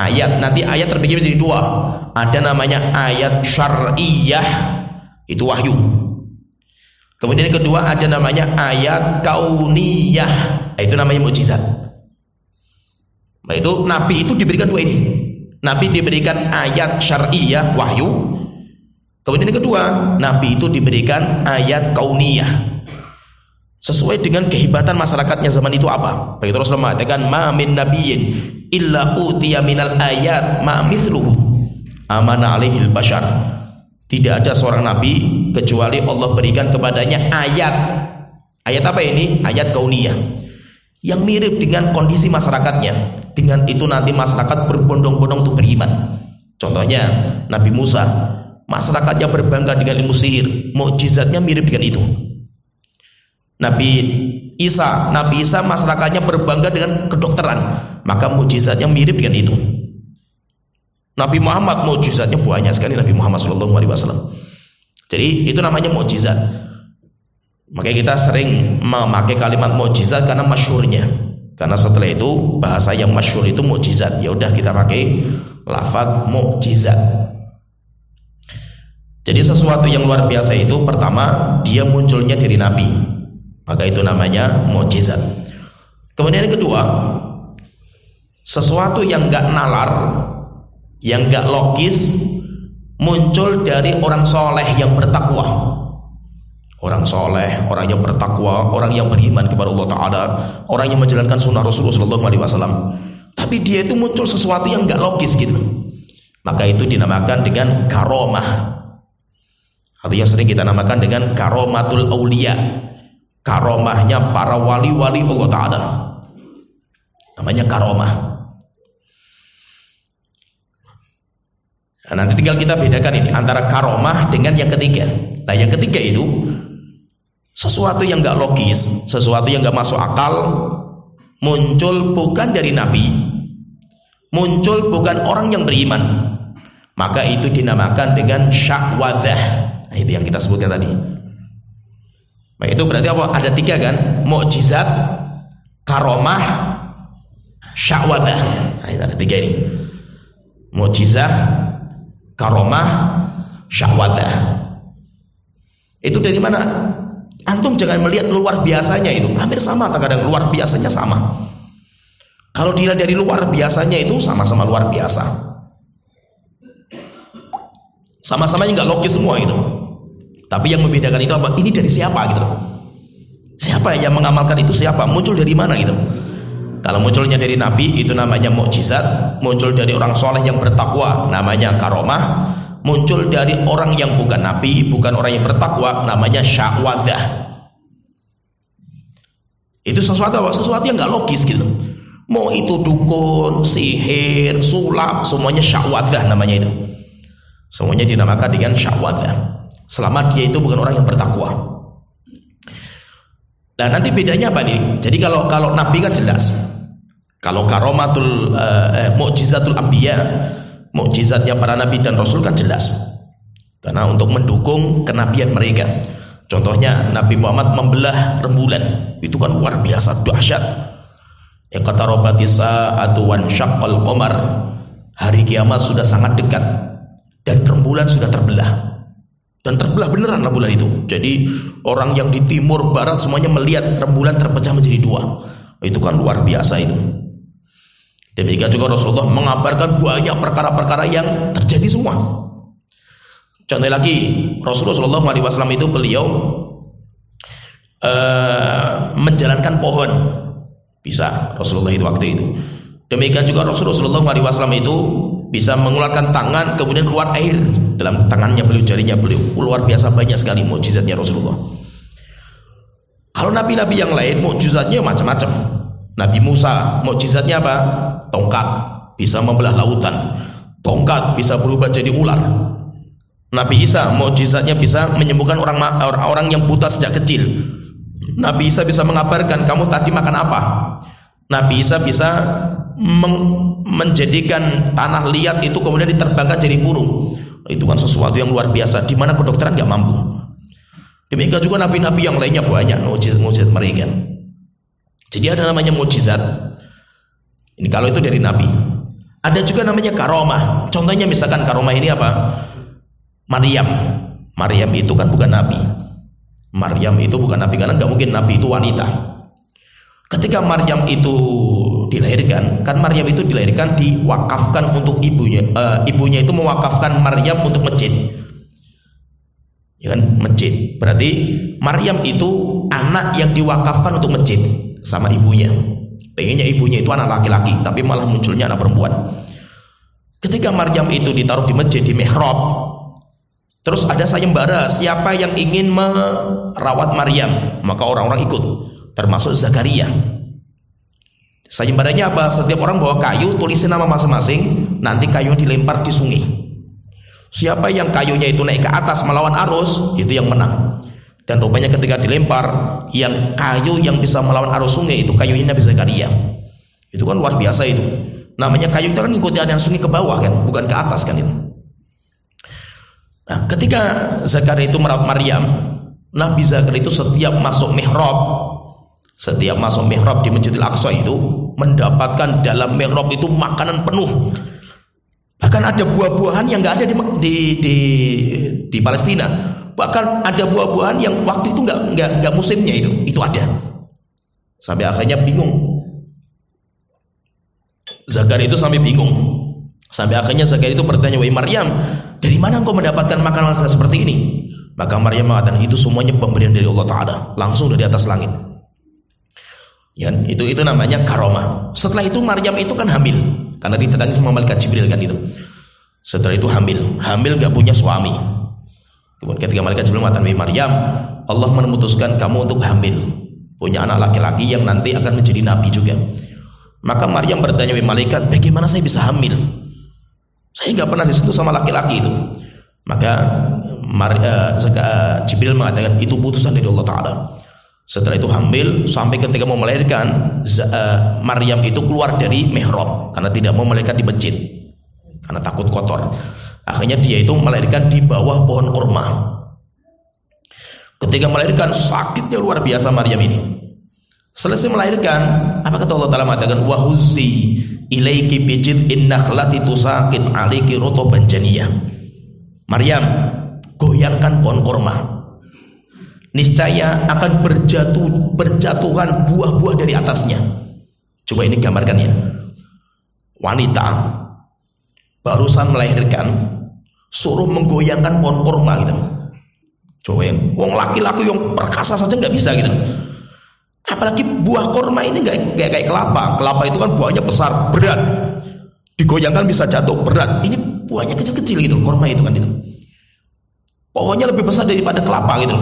Ayat, nanti ayat terbagi menjadi dua. Ada namanya ayat syar'iyah, itu wahyu. Kemudian yang kedua ada namanya ayat kauniyah, itu namanya mukjizat. Nah, itu Nabi itu diberikan dua ini. Nabi diberikan ayat syar'iyah, wahyu. Kemudian yang kedua, Nabi itu diberikan ayat kauniyah. Sesuai dengan kehebatan masyarakatnya zaman itu apa? Begitu Rasulullah mengatakan, "Ma min nabiyyin illa utiya minal ayat ma mithluhu amana alaihil bashar." Tidak ada seorang nabi kecuali Allah berikan kepadanya ayat. Ayat apa ini? Ayat kauniyah. Yang mirip dengan kondisi masyarakatnya. Dengan itu nanti masyarakat berbondong-bondong untuk beriman. Contohnya Nabi Musa, masyarakatnya berbangga dengan ilmu sihir, mukjizatnya mirip dengan itu. Nabi Isa masyarakatnya berbangga dengan kedokteran, maka mukjizatnya mirip dengan itu. Nabi Muhammad mukjizatnya banyak sekali, Nabi Muhammad SAW. Jadi itu namanya mukjizat. Makanya kita sering memakai kalimat mukjizat karena masyhurnya. Karena setelah itu bahasa yang masyhur itu mukjizat. Ya udah kita pakai lafaz mukjizat. Jadi sesuatu yang luar biasa itu pertama dia munculnya dari Nabi, maka itu namanya mukjizat. Kemudian yang kedua, sesuatu yang enggak nalar, yang enggak logis, muncul dari orang soleh yang bertakwa. Orang soleh, orang yang bertakwa, orang yang beriman kepada Allah Ta'ala, orang yang menjalankan sunnah Rasulullah SAW. Tapi dia itu muncul sesuatu yang enggak logis gitu, maka itu dinamakan dengan karomah, atau yang sering kita namakan dengan karomatul aulia. Karomahnya para wali-wali Allah Ta'ala, namanya karomah. Nah, nanti tinggal kita bedakan ini antara karomah dengan yang ketiga. Nah, yang ketiga itu sesuatu yang gak logis, sesuatu yang gak masuk akal, muncul bukan dari Nabi, muncul bukan orang yang beriman, maka itu dinamakan dengan sya'wadzah. Nah, itu yang kita sebutkan tadi. Nah, itu berarti apa? Ada tiga kan? Mukjizat, karomah, sya'wadzah. Nah, itu ada tiga ini. Mukjizat, karomah, sya'wadzah. Itu dari mana? Antum jangan melihat luar biasanya itu. Hampir sama, terkadang luar biasanya sama. Kalau dilihat dari luar biasanya itu sama-sama luar biasa. Sama-sama nggak logis semua itu. Tapi yang membedakan itu apa? Ini dari siapa gitu? Siapa yang mengamalkan itu? Siapa? Muncul dari mana gitu? Kalau munculnya dari Nabi itu namanya mukjizat. Muncul dari orang soleh yang bertakwa namanya karomah. Muncul dari orang yang bukan Nabi, bukan orang yang bertakwa, namanya sya'wadzah. Itu sesuatu apa? Sesuatu yang nggak logis gitu. Mau itu dukun, sihir, sulap, semuanya sya'wadzah namanya itu. Semuanya dinamakan dengan sya'wadzah. Selama dia itu bukan orang yang bertakwa. Nah, nanti bedanya apa nih? Jadi kalau Nabi kan jelas. Kalau karomatul mukjizatul anbiya, mukjizatnya para nabi dan rasul kan jelas. Karena untuk mendukung kenabian mereka. Contohnya Nabi Muhammad membelah rembulan. Itu kan luar biasa, dahsyat. Iqtarabatis sa'atu wan syaqqal qamar. Hari kiamat sudah sangat dekat dan rembulan sudah terbelah. Dan terbelah beneran rembulan itu. Jadi orang yang di timur barat semuanya melihat rembulan terpecah menjadi dua. Itu kan luar biasa itu. Demikian juga Rasulullah mengabarkan banyak perkara-perkara yang terjadi semua. Contoh lagi, Rasulullah SAW itu beliau menjalankan pohon. Bisa Rasulullah itu waktu itu. Demikian juga Rasulullah SAW itu bisa mengeluarkan tangan kemudian keluar air dalam tangannya beliau, jarinya beliau. Luar biasa banyak sekali mukjizatnya Rasulullah. Kalau nabi-nabi yang lain mukjizatnya macam-macam. Nabi Musa mukjizatnya apa? Tongkat bisa membelah lautan. Tongkat bisa berubah jadi ular. Nabi Isa mukjizatnya bisa menyembuhkan orang yang buta sejak kecil. Nabi Isa bisa mengabarkan kamu tadi makan apa. Nabi Isa bisa menjadikan tanah liat itu kemudian diterbangkan jadi burung. Itu kan sesuatu yang luar biasa, di mana kedokteran nggak mampu. Demikian juga nabi-nabi yang lainnya banyak mukjizat mereka. Jadi ada namanya mukjizat. Ini kalau itu dari nabi. Ada juga namanya karomah. Contohnya misalkan karomah ini apa? Maryam itu kan bukan nabi. Maryam itu bukan nabi karena nggak mungkin nabi itu wanita. Ketika Maryam itu dilahirkan, kan Maryam itu dilahirkan diwakafkan untuk ibunya. Ibunya itu mewakafkan Maryam untuk masjid. Ya kan, masjid. Berarti Maryam itu anak yang diwakafkan untuk masjid sama ibunya. Pengennya ibunya itu anak laki-laki, tapi malah munculnya anak perempuan. Ketika Maryam itu ditaruh di masjid, di mihrab, terus ada sayembara, siapa yang ingin merawat Maryam, maka orang-orang ikut, termasuk Zakaria. Sayembaranya apa? Setiap orang bawa kayu, tulisin nama masing-masing, nanti kayunya dilempar di sungai. Siapa yang kayunya itu naik ke atas melawan arus, itu yang menang. Dan rupanya ketika dilempar, yang kayu yang bisa melawan arus sungai itu kayunya Nabi Zakaria. Itu kan luar biasa itu. Namanya kayu itu kan ngikuti aliran sungai ke bawah kan, bukan ke atas kan itu. Nah, ketika Zakaria itu merawat Maryam, Nabi Zakaria itu setiap masuk mihrab di Masjidil Aqsa itu mendapatkan dalam mihrab itu makanan penuh. Bahkan ada buah-buahan yang nggak ada di Palestina. Bahkan ada buah-buahan yang waktu itu nggak musimnya itu ada. Sampai akhirnya bingung. Zakaria itu sampai bingung. Sampai akhirnya Zakaria itu bertanya, "Wahai Maryam, dari mana engkau mendapatkan makanan seperti ini?" Maka Maryam mengatakan, "Itu semuanya pemberian dari Allah Ta'ala, langsung dari atas langit." Ya, itu namanya karomah. Setelah itu Maryam itu kan hamil, karena ditetangi sama malaikat Jibril kan itu. Setelah itu hamil nggak punya suami. Ketika malaikat Jibril mengatakan, "Wahai Maryam, Allah memutuskan kamu untuk hamil, punya anak laki-laki yang nanti akan menjadi nabi juga." Maka Maryam bertanya, "Wahai malaikat, bagaimana saya bisa hamil? Saya nggak pernah disentuh sama laki-laki itu." Maka Jibril mengatakan, "Itu putusan dari Allah Ta'ala." Setelah itu hamil, sampai ketika mau melahirkan, Maryam itu keluar dari mihrab karena tidak mau melahirkan di masjid karena takut kotor. Akhirnya dia itu melahirkan di bawah pohon kurma. Ketika melahirkan, sakitnya luar biasa Maryam ini. Selesai melahirkan, apa kata Allah Ta'ala? Mengatakan, "Wa huzzi ilaiki bijid'in nakhlati tusaqit 'alaiki rutban janiyah." Maryam, goyangkan pohon kurma, niscaya akan berjatuhan buah-buah dari atasnya. Coba ini gambarkan ya. Wanita barusan melahirkan, suruh menggoyangkan pohon kurma gitu. Coba ya, wong laki-laki yang perkasa saja nggak bisa gitu. Apalagi buah kurma ini nggak kayak kelapa. Kelapa itu kan buahnya besar, berat. Digoyangkan bisa jatuh, berat. Ini buahnya kecil-kecil gitu, kurma itu kan gitu. Pohonnya lebih besar daripada kelapa gitu.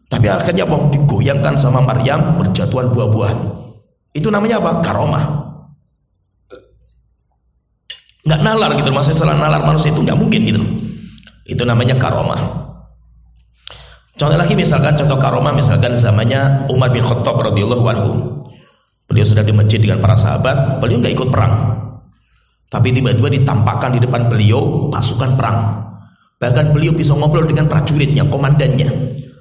Tapi akhirnya apa? Digoyangkan sama Maryam, berjatuhan buah-buahan. Itu namanya apa? Karomah. Nggak nalar gitu, maksudnya salah nalar manusia itu nggak mungkin gitu. Itu namanya karomah. Contoh lagi misalkan, contoh karomah misalkan zamannya Umar bin Khattab radhiyallahu anhu. Beliau sedang di masjid dengan para sahabat, beliau nggak ikut perang. Tapi tiba-tiba ditampakkan di depan beliau pasukan perang. Bahkan beliau bisa ngobrol dengan prajuritnya, komandannya.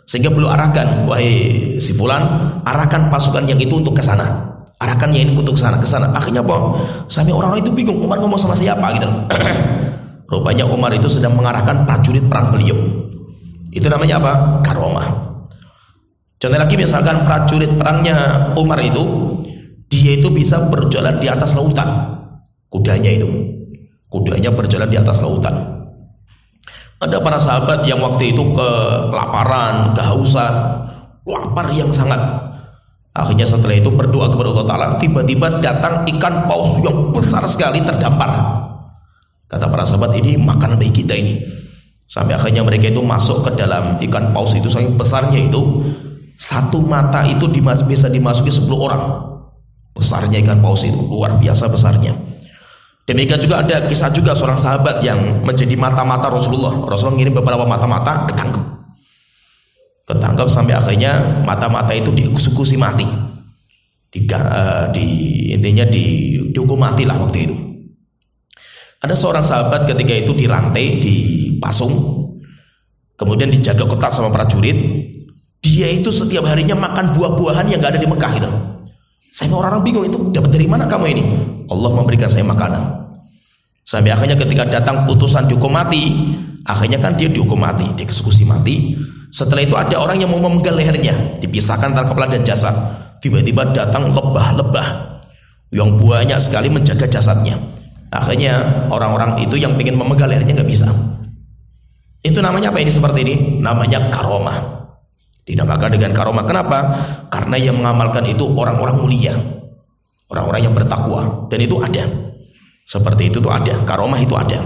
Sehingga beliau arahkan, "Wahai si fulan, arahkan pasukan yang itu untuk ke sana. Arahkan yang ini untuk ke sana. Akhirnya apa? Sampai orang-orang itu bingung, Umar ngomong sama siapa gitu. Rupanya Umar itu sedang mengarahkan prajurit perang beliau. Itu namanya apa? Karomah. Contoh lagi misalkan prajurit perangnya Umar itu, dia itu bisa berjalan di atas lautan. Kudanya berjalan di atas lautan. Ada para sahabat yang waktu itu kelaparan, kehausan, lapar yang sangat. Akhirnya setelah itu berdoa kepada Allah Ta'ala, tiba-tiba datang ikan paus yang besar sekali terdampar. Kata para sahabat, ini makanan bagi kita ini. Sampai akhirnya mereka itu masuk ke dalam ikan paus itu, saking besarnya itu, satu mata itu bisa dimasuki 10 orang. Besarnya ikan paus itu, luar biasa besarnya. Demikian juga ada kisah juga seorang sahabat yang menjadi mata-mata Rasulullah. Rasulullah ngirim beberapa mata-mata, ketangkep sampai akhirnya mata-mata itu dieksekusi mati. Intinya dihukum mati lah waktu itu. Ada seorang sahabat ketika itu dirantai, dipasung, kemudian dijaga ketat sama prajurit. Dia itu setiap harinya makan buah-buahan yang gak ada di Mekah itu. Saya orang bingung, itu dapat dari mana kamu ini? Allah memberikan saya makanan. Sampai akhirnya ketika datang putusan dihukum mati, akhirnya kan dia dihukum mati, dieksekusi mati. Setelah itu ada orang yang mau memenggal lehernya, dipisahkan antara kepala dan jasad. Tiba-tiba datang lebah-lebah yang banyak sekali menjaga jasadnya. Akhirnya orang-orang itu yang ingin memenggal lehernya nggak bisa. Itu namanya apa ini seperti ini? Namanya karomah. Dinamakan dengan karomah. Kenapa? Karena yang mengamalkan itu orang-orang mulia, orang-orang yang bertakwa, dan itu ada. Seperti itu tuh ada, karomah itu ada.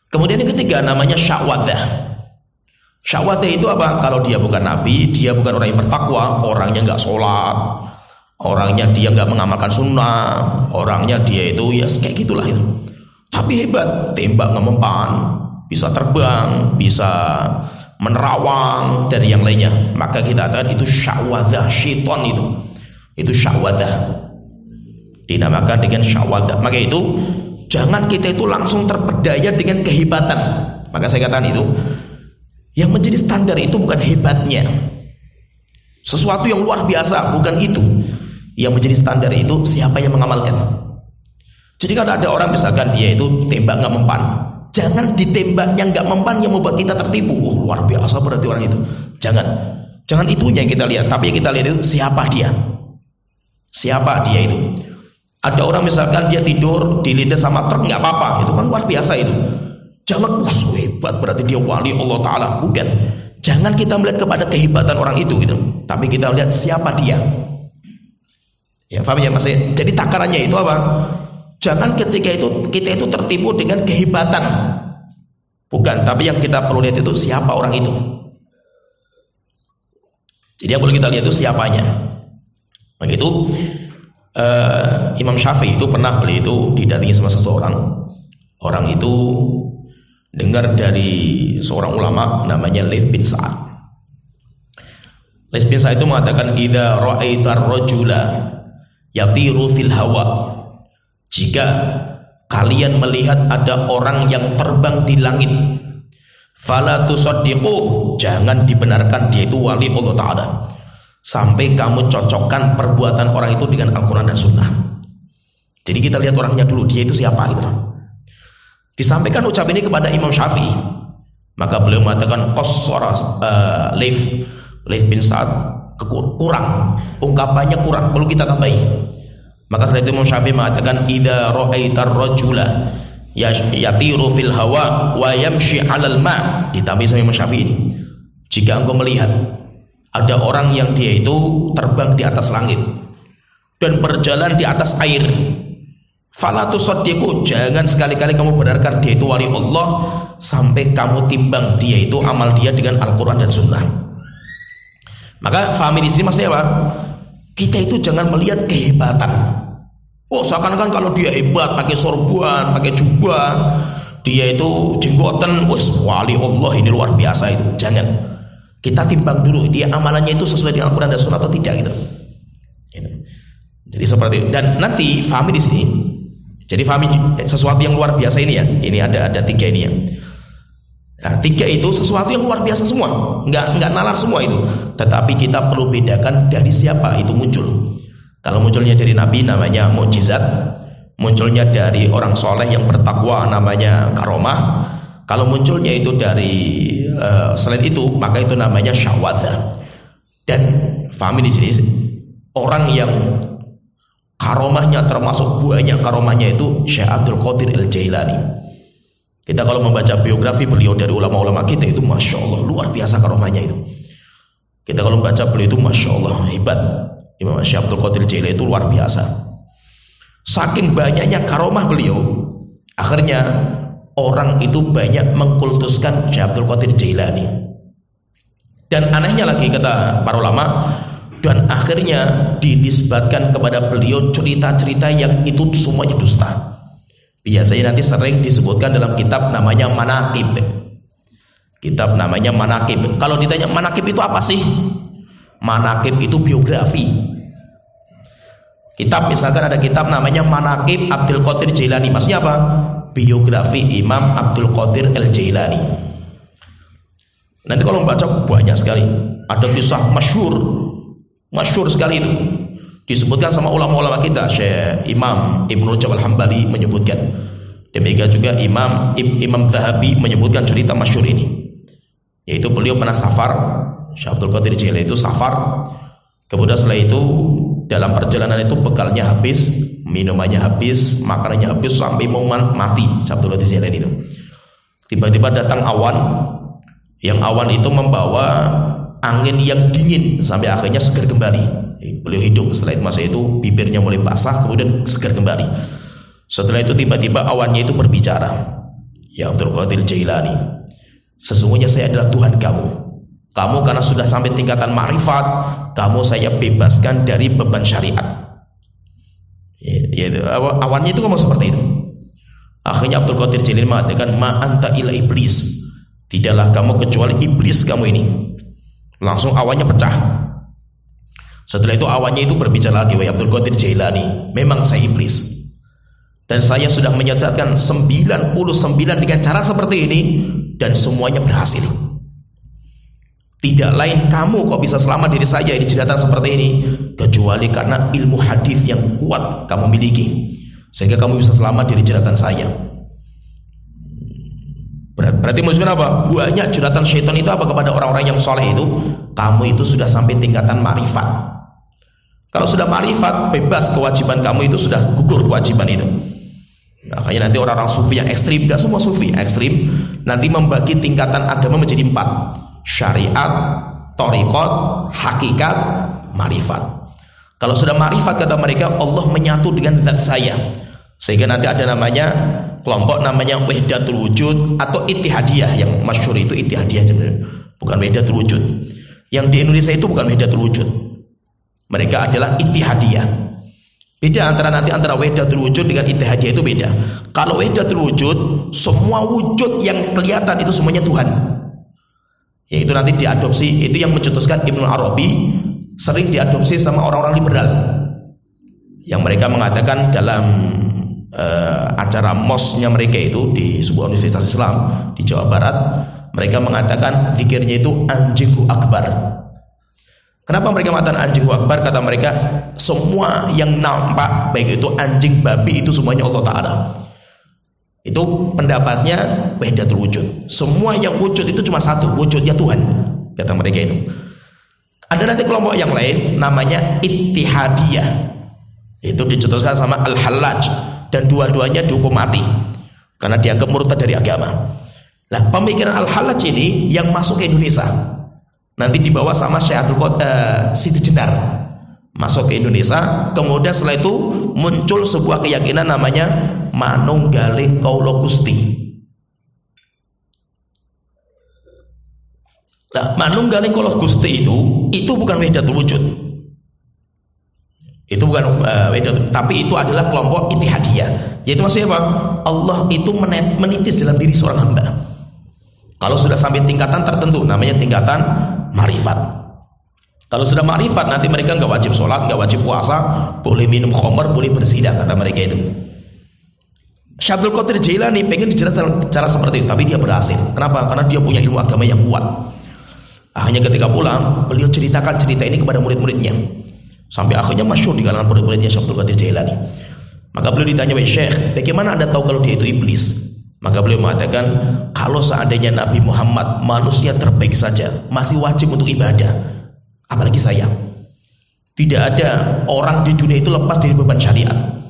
Kemudian yang ketiga namanya sya'wadzah. Sya'wadzah itu apa? Kalau dia bukan nabi, dia bukan orang yang bertakwa, orangnya nggak sholat, orangnya dia nggak mengamalkan sunnah, orangnya dia itu ya kayak gitulah itu. Tapi hebat, tembak nggak mempan, bisa terbang, bisa menerawang dan yang lainnya. Maka kita katakan itu sya'wadzah, syaitan itu sya'wadzah, dinamakan dengan sya'wadzah. Maka itu jangan kita itu langsung terpedaya dengan kehebatan. Maka saya katakan itu yang menjadi standar itu bukan hebatnya, sesuatu yang luar biasa, bukan itu yang menjadi standar, itu siapa yang mengamalkan. Jadi kalau ada orang misalkan dia itu tembak nggak mempan, jangan ditembaknya nggak mempan yang membuat kita tertipu. Luar biasa berarti orang itu. Jangan itunya yang kita lihat, tapi yang kita lihat itu siapa dia itu. Ada orang misalkan dia tidur dilindas sama truk nggak apa-apa, itu kan luar biasa itu. Jangan hebat berarti dia wali Allah Ta'ala, bukan. Jangan kita melihat kepada kehebatan orang itu gitu, tapi kita lihat siapa dia. Ya, paham ya Mas? Jadi takarannya itu apa? Jangan ketika itu kita itu tertipu dengan kehebatan, bukan. Tapi yang kita perlu lihat itu siapa orang itu. Jadi yang perlu kita lihat itu siapanya. Begitu. Imam Syafi'i itu pernah beliau itu didatangi sama seseorang. Orang itu dengar dari seorang ulama namanya Laits bin Sa'ad. Laits bin Sa'ad itu mengatakan, "Idza ra'aitar rajula yatiru fil hawa." Jika kalian melihat ada orang yang terbang di langit, fala tusaddiquh, jangan dibenarkan dia itu wali Allah Ta'ala sampai kamu cocokkan perbuatan orang itu dengan Al-Quran dan Sunnah. Jadi kita lihat orangnya dulu, dia itu siapa gitu. Disampaikan ucap ini kepada Imam Syafi'i, maka beliau mengatakan qassara Laits bin Sa'ad kurang, ungkapannya kurang, perlu kita tambahi. Maka setelah itu Imam Syafi'i mengatakan, idza ra'aitar rajula yatiru fil hawa wa yamshi 'alal ma', ditambah sama Imam Syafi'i ini, jika engkau melihat ada orang yang dia itu terbang di atas langit dan berjalan di atas air, fala tusaddiqu, jangan sekali-kali kamu benarkan dia itu wali Allah sampai kamu timbang dia itu amal dia dengan Al-Quran dan Sunnah. Maka fahami di sini maksudnya apa? Kita itu jangan melihat kehebatan. Oh, seakan-akan kalau dia hebat pakai sorban, pakai jubah, dia itu jenggoten, wes wali Allah ini luar biasa itu. Jangan. Kita timbang dulu dia amalannya itu sesuai dengan Al-Quran dan Sunnah atau tidak gitu. Jadi seperti, dan nanti fahami di sini. Jadi fahami sesuatu yang luar biasa ini ya. Ini ada tiga ini ya. Nah, tiga itu sesuatu yang luar biasa semua, nggak nalar semua itu. Tetapi kita perlu bedakan dari siapa itu muncul. Kalau munculnya dari Nabi namanya mukjizat, munculnya dari orang soleh yang bertakwa namanya karomah. Kalau munculnya itu dari selain itu, maka itu namanya sya'wadzah. Dan fahami di sini orang yang karomahnya termasuk banyak karomahnya itu Syekh Abdul Qadir Al-Jailani. Kita kalau membaca biografi beliau dari ulama-ulama kita itu masya Allah luar biasa karomahnya itu. Kita kalau membaca beliau itu masya Allah hebat. Imam Syekh Abdul Qadir Al-Jailani itu luar biasa. Saking banyaknya karomah beliau, akhirnya orang itu banyak mengkultuskan Syekh Abdul Qadir Jailani. Dan anehnya lagi kata para ulama, dan akhirnya dinisbatkan kepada beliau cerita-cerita yang itu semuanya dusta. Biasanya nanti sering disebutkan dalam kitab namanya Manaqib. Kitab namanya Manaqib. Kalau ditanya Manaqib itu apa sih? Manaqib itu biografi. Kitab, misalkan ada kitab namanya Manaqib Abdul Qadir Jailani. Maksudnya apa? Biografi Imam Abdul Qadir Al-Jailani. Nanti kalau membaca banyak sekali. Ada kisah masyhur sekali itu. Disebutkan sama ulama-ulama kita. Syekh Imam Ibnu Rajab Al-Hambali menyebutkan. Demikian juga Imam Zahabi menyebutkan cerita masyhur ini. Yaitu beliau pernah safar. Syekh Abdul Qadir Jailani itu safar. Kemudian setelah itu dalam perjalanan itu bekalnya habis, minumannya habis, makanannya habis, sampai mau mati Syekh Abdul Qadir Jailani itu. Tiba-tiba datang awan, yang awan itu membawa angin yang dingin sampai akhirnya segar kembali. Beliau hidup. Setelah itu masa itu bibirnya mulai basah, kemudian segar kembali. Setelah itu tiba-tiba awannya itu berbicara, ya Abdul Qadir Jailani, sesungguhnya saya adalah Tuhan kamu. Kamu karena sudah sampai tingkatan ma'rifat, kamu saya bebaskan dari beban syariat. Awannya itu ngomong seperti itu. Akhirnya Abdul Qadir Jailani mengatakan, ma anta ila iblis, tidaklah kamu kecuali iblis kamu ini. Langsung awannya pecah. Setelah itu awannya itu berbicara lagi, wahai Abdul Qadir Jailani, memang saya iblis, dan saya sudah menyatakan 99 dengan cara seperti ini, dan semuanya berhasil. Tidak lain kamu kok bisa selamat dari saya di jeratan seperti ini, kecuali karena ilmu hadis yang kuat kamu miliki, sehingga kamu bisa selamat dari jeratan saya. Berarti menunjukkan apa? Banyak jeratan syaitan itu apa kepada orang-orang yang soleh itu? Kamu itu sudah sampai tingkatan ma'rifat. Kalau sudah ma'rifat, bebas, kewajiban kamu itu sudah gugur kewajiban itu. Makanya nanti orang-orang sufi yang ekstrim, gak semua sufi ekstrim, nanti membagi tingkatan agama menjadi 4: syariat, thariqat, hakikat, ma'rifat. Kalau sudah ma'rifat, kata mereka, Allah menyatu dengan zat saya, sehingga nanti ada namanya kelompok namanya Wahdatul Wujud atau Ittihadiyah. Yang masyhur itu Ittihadiyah sebenarnya, bukan Wahdatul Wujud. Yang di Indonesia itu bukan Wahdatul Wujud, mereka adalah Ittihadiyah. Beda antara Wahdatul Wujud dengan Ittihadiyah itu beda. Kalau Wahdatul Wujud, semua wujud yang kelihatan itu semuanya Tuhan. Yaitu nanti diadopsi, itu yang mencetuskan Ibnu Arabi, sering diadopsi sama orang-orang liberal. Yang mereka mengatakan dalam acara MOS-nya mereka itu di sebuah universitas Islam di Jawa Barat, mereka mengatakan zikirnya itu anjinghu akbar. Kenapa mereka mengatakan anjinghu akbar? Kata mereka, semua yang nampak, baik itu anjing, babi, itu semuanya Allah Ta'ala. Itu pendapatnya Wahdatul Wujud. Semua yang wujud itu cuma satu, wujudnya Tuhan, kata mereka itu. Ada nanti kelompok yang lain namanya Ittihadiyah, itu dicetuskan sama Al-Hallaj, dan dua-duanya dihukum mati karena dianggap murtad dari agama. Nah, pemikiran Al-Hallaj ini yang masuk ke Indonesia, nanti dibawa sama Syekh Siti Jenar, masuk ke Indonesia. Kemudian setelah itu muncul sebuah keyakinan namanya manunggaling kaula Gusti. Nah, manunggaling kaula Gusti itu bukan Wahdatul Wujud. Itu bukan tapi itu adalah kelompok Ittihadiyah. Yaitu maksudnya apa? Allah itu menitis dalam diri seorang hamba. Kalau sudah sampai tingkatan tertentu, namanya tingkatan ma'rifat. Kalau sudah ma'rifat, nanti mereka nggak wajib sholat, nggak wajib puasa, boleh minum khamar, boleh berzina, kata mereka itu. Syekh Abdul Qadir Jailani pengen dijelaskan cara seperti itu, tapi dia berhasil. Kenapa? Karena dia punya ilmu agama yang kuat. Hanya ketika pulang, beliau ceritakan cerita ini kepada murid-muridnya, sampai akhirnya masyhur di kalangan murid-muridnya Syekh Abdul Qadir Jailani. Maka beliau ditanya, "Wahai Syekh, bagaimana Anda tahu kalau dia itu iblis?" Maka beliau mengatakan, "Kalau seandainya Nabi Muhammad manusia terbaik saja masih wajib untuk ibadah, apalagi saya. Tidak ada orang di dunia itu lepas dari beban syariat.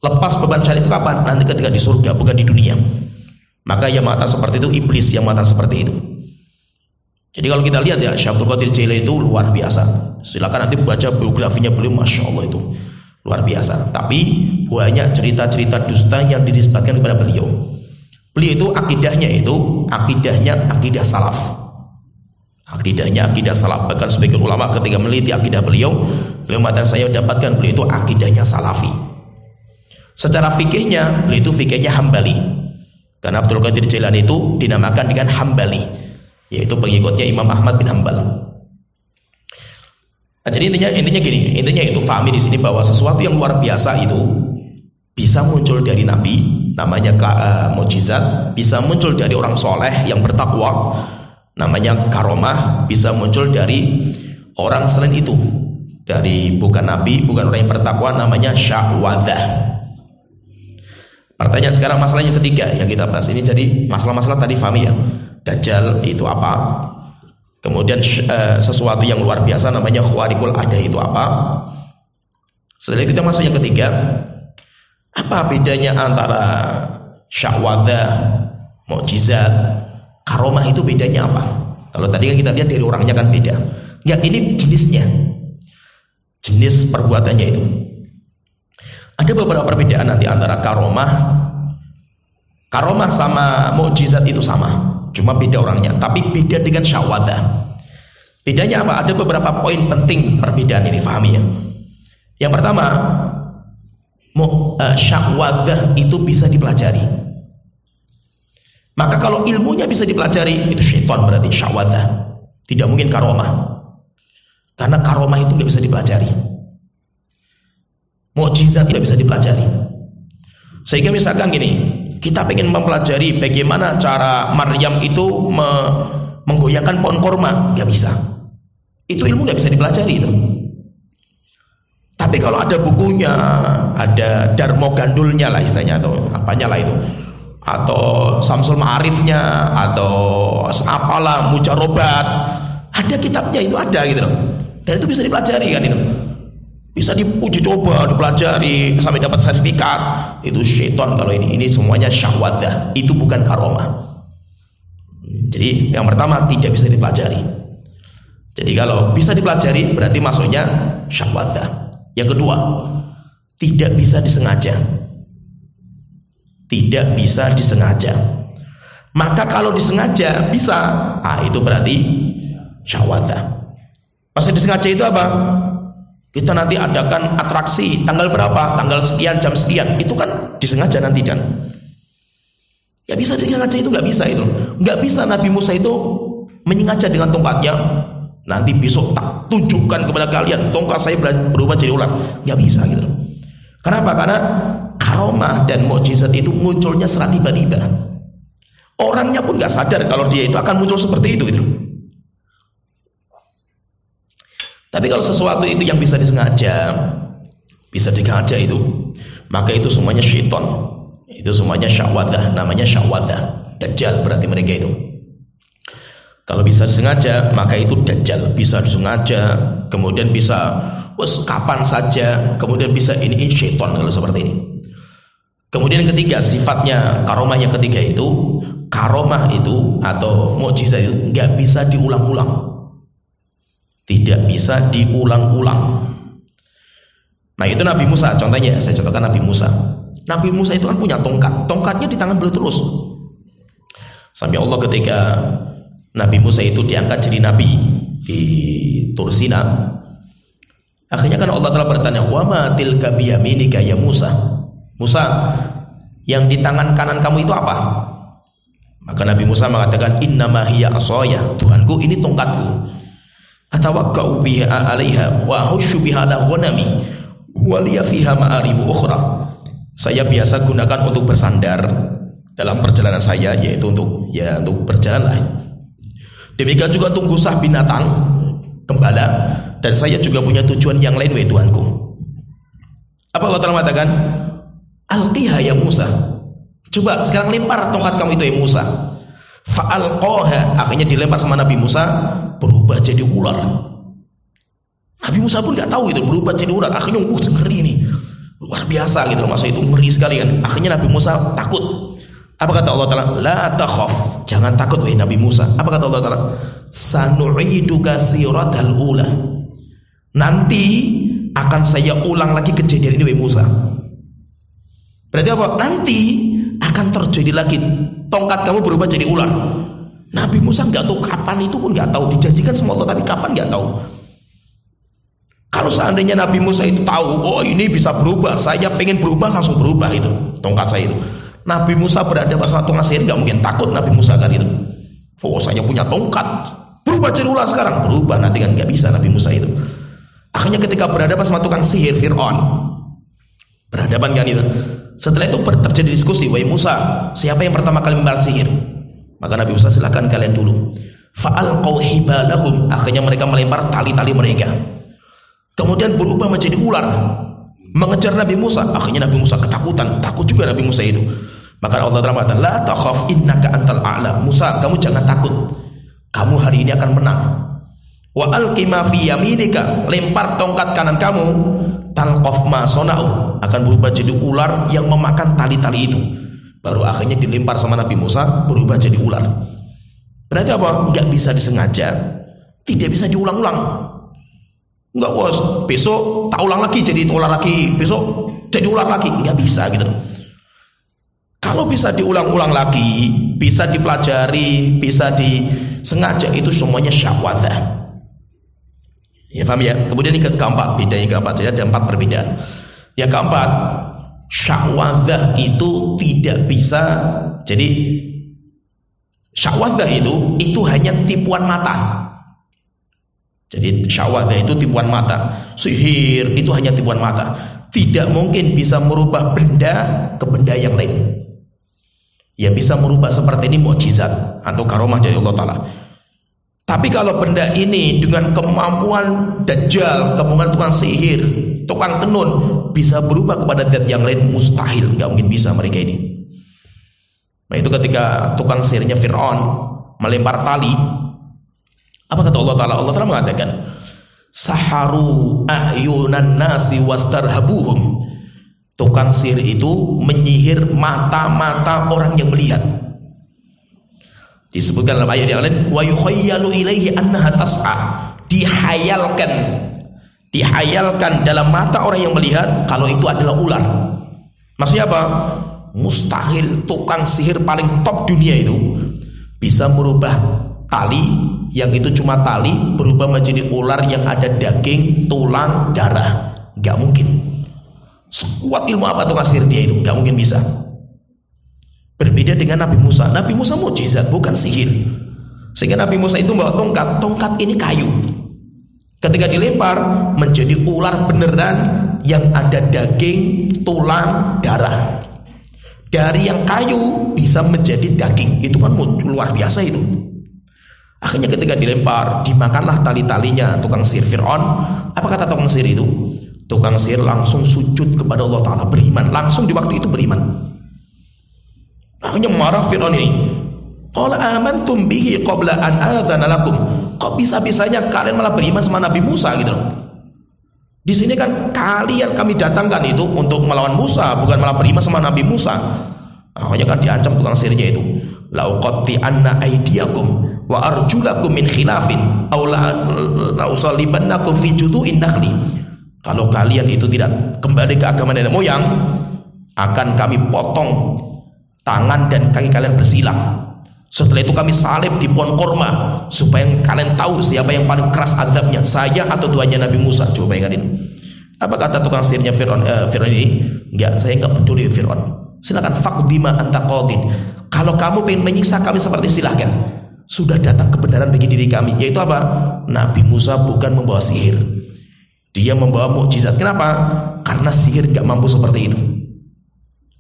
Lepas beban syariat itu kapan? Nanti ketika di surga, bukan di dunia." Maka yang mengatakan seperti itu iblis yang mengatakan seperti itu. Jadi kalau kita lihat ya, Syekh Abdul Qadir Jailani itu luar biasa. Silakan nanti baca biografinya beliau, masya Allah itu luar biasa. Tapi banyak cerita-cerita dusta yang dinisbatkan kepada beliau. Beliau itu akidahnya akidah salaf. Akidahnya akidah salaf. Bahkan sebagian ulama ketika meneliti akidah beliau mengatakan saya dapatkan beliau itu akidahnya salafi. Secara fikihnya beliau itu fikihnya Hambali. Karena Abdul Qadir Jailani itu dinamakan dengan Hambali, yaitu pengikutnya Imam Ahmad bin Hambal. Nah, jadi intinya gini, intinya itu fahami di sini bahwa sesuatu yang luar biasa itu bisa muncul dari Nabi, namanya mukjizat, bisa muncul dari orang soleh yang bertakwa, namanya karomah, bisa muncul dari orang selain itu, dari bukan Nabi, bukan orang yang bertakwa, namanya sya'wadzah. Pertanyaan sekarang masalah yang ketiga yang kita bahas ini, jadi masalah-masalah tadi fahami ya, Dajjal itu apa, kemudian sesuatu yang luar biasa namanya khawarikul adah itu apa. Setelah kita masuk yang ketiga, apa bedanya antara sya'wadzah, mukjizat, karomah, itu bedanya apa? Kalau tadi kan kita lihat dari orangnya kan beda. Enggak, ini jenisnya, jenis perbuatannya itu. Ada beberapa perbedaan nanti antara karomah sama mukjizat itu sama, cuma beda orangnya, tapi beda dengan sya'wadzah. Bedanya apa? Ada beberapa poin penting perbedaan ini, fahami ya. Yang pertama, sya'wadzah itu bisa dipelajari. Maka kalau ilmunya bisa dipelajari, itu syaitan berarti sya'wadzah. Tidak mungkin karomah, karena karomah itu nggak bisa dipelajari. Mukjizat tidak bisa dipelajari. Sehingga misalkan gini, kita pengen mempelajari bagaimana cara Maryam itu menggoyangkan pohon korma, nggak bisa. Itu ilmu nggak bisa dipelajari itu. Tapi kalau ada bukunya, ada Darmo Gandulnya lah istilahnya, atau apanya lah itu, atau Samsul Ma'arifnya, atau apalah Mujarobat, ada kitabnya itu ada gitu loh. Dan itu bisa dipelajari kan itu. Bisa diuji coba, dipelajari sampai dapat sertifikat. Itu syaitan kalau ini semuanya sya'wadzah, itu bukan karomah. Jadi yang pertama tidak bisa dipelajari. Jadi kalau bisa dipelajari berarti masuknya sya'wadzah. Yang kedua, tidak bisa disengaja. Tidak bisa disengaja. Maka kalau disengaja bisa, itu berarti sya'wadzah. Maksud disengaja itu apa? Kita nanti adakan atraksi tanggal berapa, tanggal sekian, jam sekian, itu kan disengaja nanti kan. Ya bisa disengaja, itu nggak bisa itu. Nggak bisa Nabi Musa itu menyengaja dengan tongkatnya, nanti besok tak tunjukkan kepada kalian tongkat saya berubah jadi ular. Nggak bisa gitu. Kenapa? Karena karomah dan mukjizat itu munculnya secara tiba-tiba. Orangnya pun nggak sadar kalau dia itu akan muncul seperti itu gitu. Tapi kalau sesuatu itu yang bisa disengaja itu, maka itu semuanya syaitan. Itu semuanya sya'wadzah, namanya sya'wadzah. Dajjal berarti mereka itu. Kalau bisa disengaja, maka itu dajjal. Bisa disengaja, kemudian bisa kapan saja, kemudian bisa ini syaitan kalau seperti ini. Kemudian yang ketiga, sifatnya karomah yang ketiga itu, karomah itu atau mukjizat itu nggak bisa diulang-ulang. Tidak bisa diulang-ulang. Nah itu Nabi Musa, contohnya saya contohkan Nabi Musa. Nabi Musa itu kan punya tongkat, tongkatnya di tangan beliau terus. Sampai Allah ketika Nabi Musa itu diangkat jadi nabi di Tur Sina, akhirnya kan Allah telah bertanya, wa ma tilka biyaminika ya Musa. Musa, yang di tangan kanan kamu itu apa? Maka Nabi Musa mengatakan, innama hiya asaya, Tuhanku ini tongkatku. Atawakkau biha 'alaiha wa ahushu biha 'ala ghanami wa liya fiha ma'aribu ukhra. Saya biasa gunakan untuk bersandar dalam perjalanan saya, yaitu untuk berjalan. Demikian juga untuk gusah binatang, gembala, dan saya juga punya tujuan yang lain wahai Tuhanku. Apa Allah telah mengatakan? Alqiha ya Musa. Coba sekarang lempar tongkat kamu itu ya Musa. Fa'alqaha, akhirnya dilempar sama Nabi Musa, berubah jadi ular. Nabi Musa pun nggak tahu itu berubah jadi ular. Akhirnya ngeri ini, luar biasa gitu loh, masa itu ngeri sekali kan. Akhirnya Nabi Musa takut. Apa kata Allah Ta'ala? La takhaf, jangan takut wahai Nabi Musa. Apa kata Allah Ta'ala? Sanu'iduka siratal ula, nanti akan saya ulang lagi kejadian ini wahai Musa. Berarti apa? Nanti akan terjadi lagi, tongkat kamu berubah jadi ular. Nabi Musa nggak tahu kapan, itu pun nggak tahu, dijanjikan sama Allah tapi kapan nggak tahu. Kalau seandainya Nabi Musa itu tahu, oh ini bisa berubah, saya pengen berubah, langsung berubah itu tongkat saya itu. Nabi Musa berhadapan sama tukang sihir, nggak mungkin takut Nabi Musa kan itu. Oh saya punya tongkat, berubah jadi ular sekarang, berubah nanti kan, nggak bisa Nabi Musa itu. Akhirnya ketika berhadapan sama tukang sihir Fir'aun, berhadapan kan itu. Setelah itu terjadi diskusi, wahai Musa, siapa yang pertama kali membalas sihir? Maka Nabi Musa, silakan kalian dulu. Fa'alqaw hibalahum, akhirnya mereka melempar tali-tali mereka. Kemudian berubah menjadi ular, mengejar Nabi Musa. Akhirnya Nabi Musa ketakutan, takut juga Nabi Musa itu. Maka Allah Ta'ala mengatakan, la takhaf innaka antal a'la. Musa, kamu jangan takut, kamu hari ini akan menang. Wa alqi ma fi yaminika, lempar tongkat kanan kamu, talqaf ma sona'u, akan berubah jadi ular yang memakan tali-tali itu. Baru akhirnya dilempar sama Nabi Musa, berubah jadi ular. Berarti apa? Nggak bisa disengaja, tidak bisa diulang-ulang. Nggak, bos, besok tak ulang lagi jadi ular lagi, besok jadi ular lagi, nggak bisa gitu. Kalau bisa diulang-ulang lagi, bisa dipelajari, bisa disengaja, itu semuanya sya'wadzah. Ya paham ya? Kemudian yang keempat, bedanya keempat, jadi ada 4 perbedaan. Yang keempat, sya'wadzah itu tidak bisa. Jadi sya'wadzah itu hanya tipuan mata. Jadi sya'wadzah itu tipuan mata. Sihir itu hanya tipuan mata. Tidak mungkin bisa merubah benda ke benda yang lain. Yang bisa merubah seperti ini mukjizat atau karomah dari Allah Ta'ala. Tapi kalau benda ini dengan kemampuan dajjal, kemampuan tukang sihir, tukang tenun, bisa berubah kepada zat yang lain, mustahil, nggak mungkin bisa mereka ini. Nah itu ketika tukang sihirnya Fir'aun melempar tali, apa kata Allah Ta'ala? Allah Ta'ala mengatakan, saharu a'yunan nasi wastarhabuhum. Tukang sihir itu menyihir mata-mata orang yang melihat. Disebutkan dalam ayat yang lain, wa yukhayyalu ilaihi annaha tas'a. Dihayalkan dalam mata orang yang melihat kalau itu adalah ular. Maksudnya apa? Mustahil tukang sihir paling top dunia itu bisa merubah tali yang itu cuma tali berubah menjadi ular yang ada daging, tulang, darah. Gak mungkin. Sekuat ilmu apa tukang sihir dia itu, gak mungkin bisa. Berbeda dengan Nabi Musa. Nabi Musa mukjizat, bukan sihir. Sehingga Nabi Musa itu bawa tongkat. Tongkat ini kayu. Ketika dilempar menjadi ular beneran yang ada daging, tulang, darah. Dari yang kayu bisa menjadi daging. Itu kan luar biasa itu. Akhirnya ketika dilempar, dimakanlah tali-talinya tukang sihir Fir'aun. Apa kata tukang sihir itu? Tukang sihir langsung sujud kepada Allah Ta'ala, beriman. Langsung di waktu itu beriman. Akhirnya marah Fir'aun ini. Qala amantum bihi qabla an adzana lakum. Kok bisa-bisanya kalian malah beriman sama Nabi Musa gitu loh. Di sini kan kalian kami datangkan itu untuk melawan Musa, bukan malah beriman sama Nabi Musa. Akhirnya kan diancam tukang sihirnya itu. La uqatti anna aydiyakum wa arjulakum min khilafin aw la usallibannakum fi judu'in nakhli. Kalau kalian itu tidak kembali ke agama nenek moyang, akan kami potong tangan dan kaki kalian bersilang. Setelah itu kami salib di pohon korma supaya kalian tahu siapa yang paling keras azabnya, saya atau tuannya Nabi Musa. Coba bayangkan itu. Apa kata tukang sihirnya Fir'aun ini? Enggak, saya enggak peduli Fir'aun. Silakan faqdima anta qadin. Kalau kamu ingin menyiksa kami seperti silahkan. Sudah datang kebenaran bagi diri kami, yaitu apa? Nabi Musa bukan membawa sihir. Dia membawa mukjizat. Kenapa? Karena sihir enggak mampu seperti itu.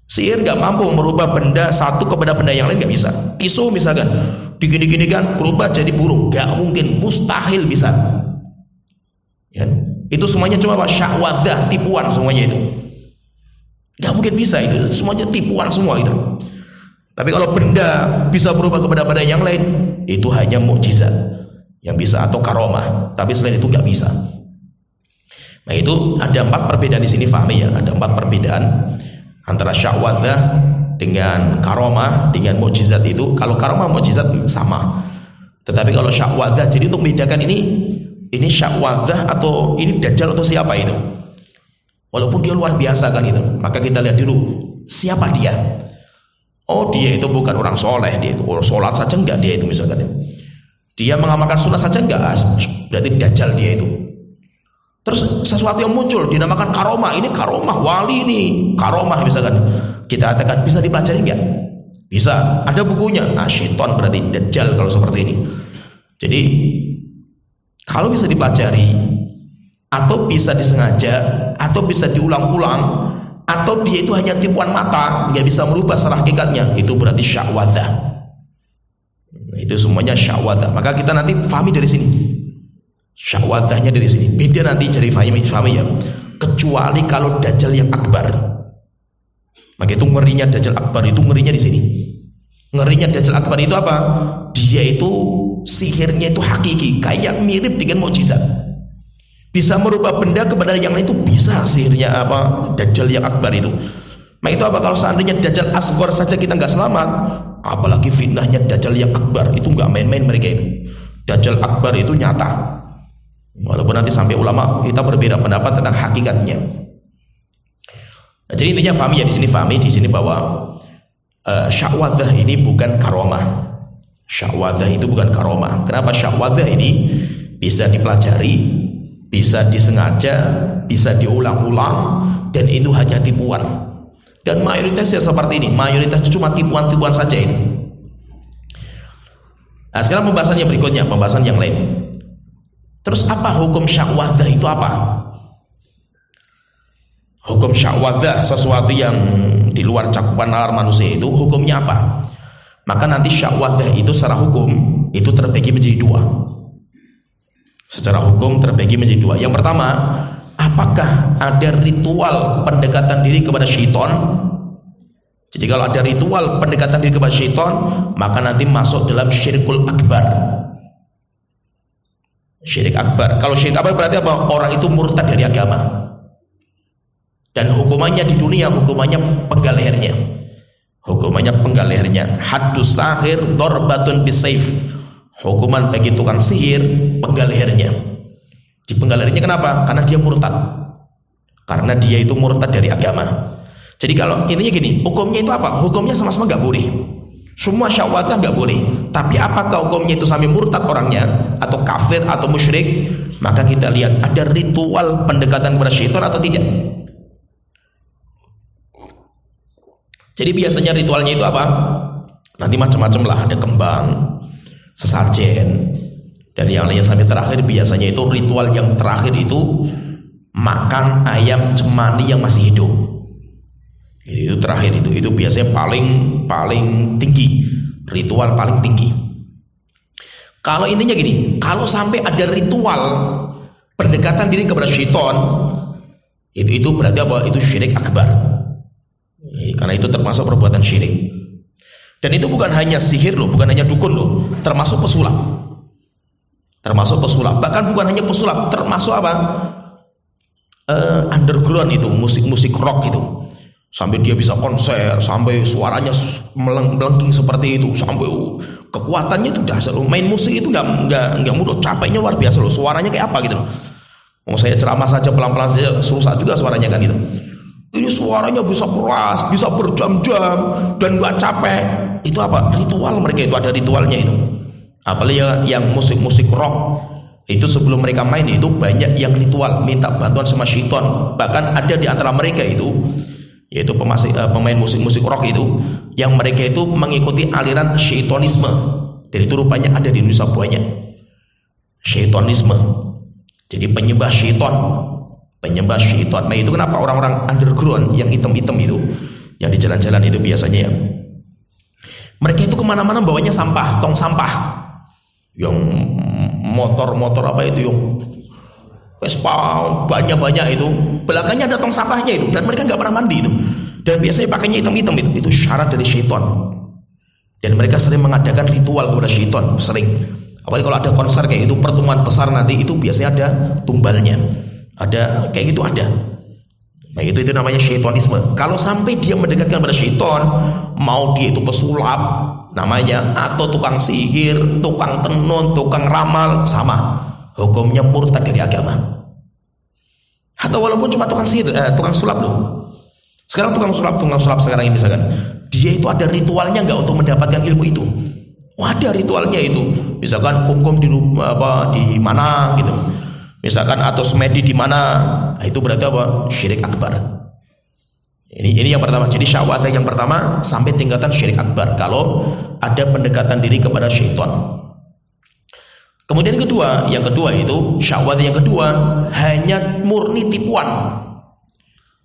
Sihir gak mampu merubah benda satu kepada benda yang lain, gak bisa. Pisau misalkan digini-gini kan berubah jadi burung, gak mungkin, mustahil bisa ya. Itu semuanya cuma sya'wadzah, tipuan semuanya itu. Gak mungkin bisa itu semuanya tipuan semua itu. Tapi kalau benda bisa berubah kepada benda yang lain, itu hanya mukjizat yang bisa atau karomah. Tapi selain itu gak bisa. Nah itu ada 4 perbedaan di sini, fahami ya. Ada 4 perbedaan antara sya'wadzah dengan karomah dengan mukjizat itu. Kalau karomah mukjizat sama. Tetapi kalau sya'wadzah, jadi untuk membedakan ini sya'wadzah atau ini dajjal atau siapa itu. Walaupun dia luar biasa kan itu, maka kita lihat dulu siapa dia. Oh dia itu bukan orang soleh, dia itu sholat saja enggak, dia itu misalkan dia mengamalkan sunnah saja enggak, berarti dajjal dia itu. Terus sesuatu yang muncul dinamakan karomah, ini karomah wali, ini karomah misalkan, kita katakan bisa dipelajari enggak? Bisa, ada bukunya. Syaitan berarti dajjal kalau seperti ini. Jadi kalau bisa dipelajari, atau bisa disengaja, atau bisa diulang-ulang, atau dia itu hanya tipuan mata, nggak bisa merubah secara hakikatnya, itu berarti sya'wadzah. Itu semuanya sya'wadzah. Maka kita nanti fahami dari sini, sya'wadzahnya dari sini. Beda nanti jadi fahami ya. Kecuali kalau dajjal yang akbar, maka itu ngerinya dajjal akbar, itu ngerinya di sini. Ngerinya dajjal akbar itu apa? Dia itu sihirnya itu hakiki, kayak mirip dengan mukjizat. Bisa merubah benda kepada yang lain, itu bisa sihirnya apa dajjal yang akbar itu. Nah itu apa, kalau seandainya dajjal asghar saja kita nggak selamat, apalagi fitnahnya dajjal yang akbar, itu nggak main-main mereka itu. Dajjal akbar itu nyata. Walaupun nanti sampai ulama kita berbeda pendapat tentang hakikatnya. Nah, jadi intinya fahami ya, di sini bahwa sya'wadzah ini bukan karomah. Sya'wadzah itu bukan karomah. Kenapa? Sya'wadzah ini bisa dipelajari, bisa disengaja, bisa diulang-ulang, dan itu hanya tipuan. Dan mayoritasnya seperti ini, mayoritas cuma tipuan-tipuan saja itu. Nah sekarang pembahasannya berikutnya, pembahasan yang lain. Terus apa hukum sya'wadzah itu apa? Hukum sya'wadzah, sesuatu yang di luar cakupan nalar manusia, itu hukumnya apa? Maka nanti sya'wadzah itu secara hukum itu terbagi menjadi dua. Secara hukum terbagi menjadi dua. Yang pertama, apakah ada ritual pendekatan diri kepada syaitan? Jadi kalau ada ritual pendekatan diri kepada syaitan, maka nanti masuk dalam syirkul akbar. Syirik akbar. Kalau syirik akbar berarti apa? Orang itu murtad dari agama. Dan hukumannya di dunia, hukumannya penggal lehernya. Hukumannya penggal lehernya. Haddus sahir darbatun bisayf. Hukuman bagi tukang sihir penggal lehernya. Dipenggal lehernya kenapa? Karena dia murtad. Karena dia itu murtad dari agama. Jadi kalau intinya gini, hukumnya itu apa? Hukumnya sama-sama nggak boleh. Semua sya'wadzah nggak boleh. Tapi apakah hukumnya itu sampai murtad orangnya, atau kafir atau musyrik? Maka kita lihat ada ritual pendekatan kepada syaitan atau tidak. Jadi biasanya ritualnya itu apa? Nanti macam-macam lah, ada kembang, sesajen, dan yang lainnya sampai terakhir. Biasanya itu ritual yang terakhir itu makan ayam cemani yang masih hidup. Itu terakhir itu biasanya paling tinggi, ritual paling tinggi. Kalau intinya gini, kalau sampai ada ritual pendekatan diri kepada syaitan, itu berarti apa? Itu syirik akbar. Karena itu termasuk perbuatan syirik. Dan itu bukan hanya sihir loh, bukan hanya dukun loh, termasuk pesulap. Termasuk pesulap. Bahkan bukan hanya pesulap, termasuk apa? Underground itu, musik-musik rock itu. Sampai dia bisa konser, sampai suaranya melengking seperti itu, sampai kekuatannya itu dahsyat loh. Main musik itu nggak mudah, capeknya luar biasa loh. Suaranya kayak apa gitu loh. Mau saya ceramah saja pelan-pelan saja susah juga suaranya kan gitu. Ini suaranya bisa keras, bisa berjam-jam dan nggak capek. Itu apa? Ritual mereka itu, ada ritualnya itu. Apalagi yang musik-musik rock itu sebelum mereka main itu banyak yang ritual, minta bantuan sama syaitan. Bahkan ada di antara mereka itu, yaitu pemain musik-musik rock itu, yang mereka itu mengikuti aliran syaitanisme. Dan itu rupanya ada di Indonesia banyak. Syaitanisme. Jadi penyembah syaitan. Nah itu kenapa orang-orang underground yang hitam-hitam itu, yang di jalan-jalan itu biasanya ya, mereka itu kemana-mana bawanya sampah, tong sampah, yang motor-motor apa itu, yang Vespa banyak-banyak itu, belakangnya ada tong sampahnya itu, dan mereka nggak pernah mandi itu, dan biasanya pakainya hitam-hitam itu syarat dari syaitan. Dan mereka sering mengadakan ritual kepada syaitan, sering. Apalagi kalau ada konser kayak itu, pertemuan besar nanti itu biasanya ada tumbalnya. Ada kayak gitu ada. Nah itu namanya syaitanisme. Kalau sampai dia mendekatkan pada syaitan, mau dia itu pesulap namanya, atau tukang sihir, tukang tenun, tukang ramal, sama hukumnya murtad dari agama. Atau walaupun cuma tukang sihir, tukang sulap loh. Sekarang tukang sulap sekarang ini misalkan, dia dia itu ada ritualnya nggak untuk mendapatkan ilmu itu? Ada ritualnya itu. Misalkan kungkum di mana gitu. Misalkan atau semedi di mana. Nah, itu berarti apa? Syirik akbar. Ini yang pertama. Jadi syahwat yang pertama sampai tingkatan syirik akbar kalau ada pendekatan diri kepada syaitan. Kemudian yang kedua itu syahwat yang kedua hanya murni tipuan.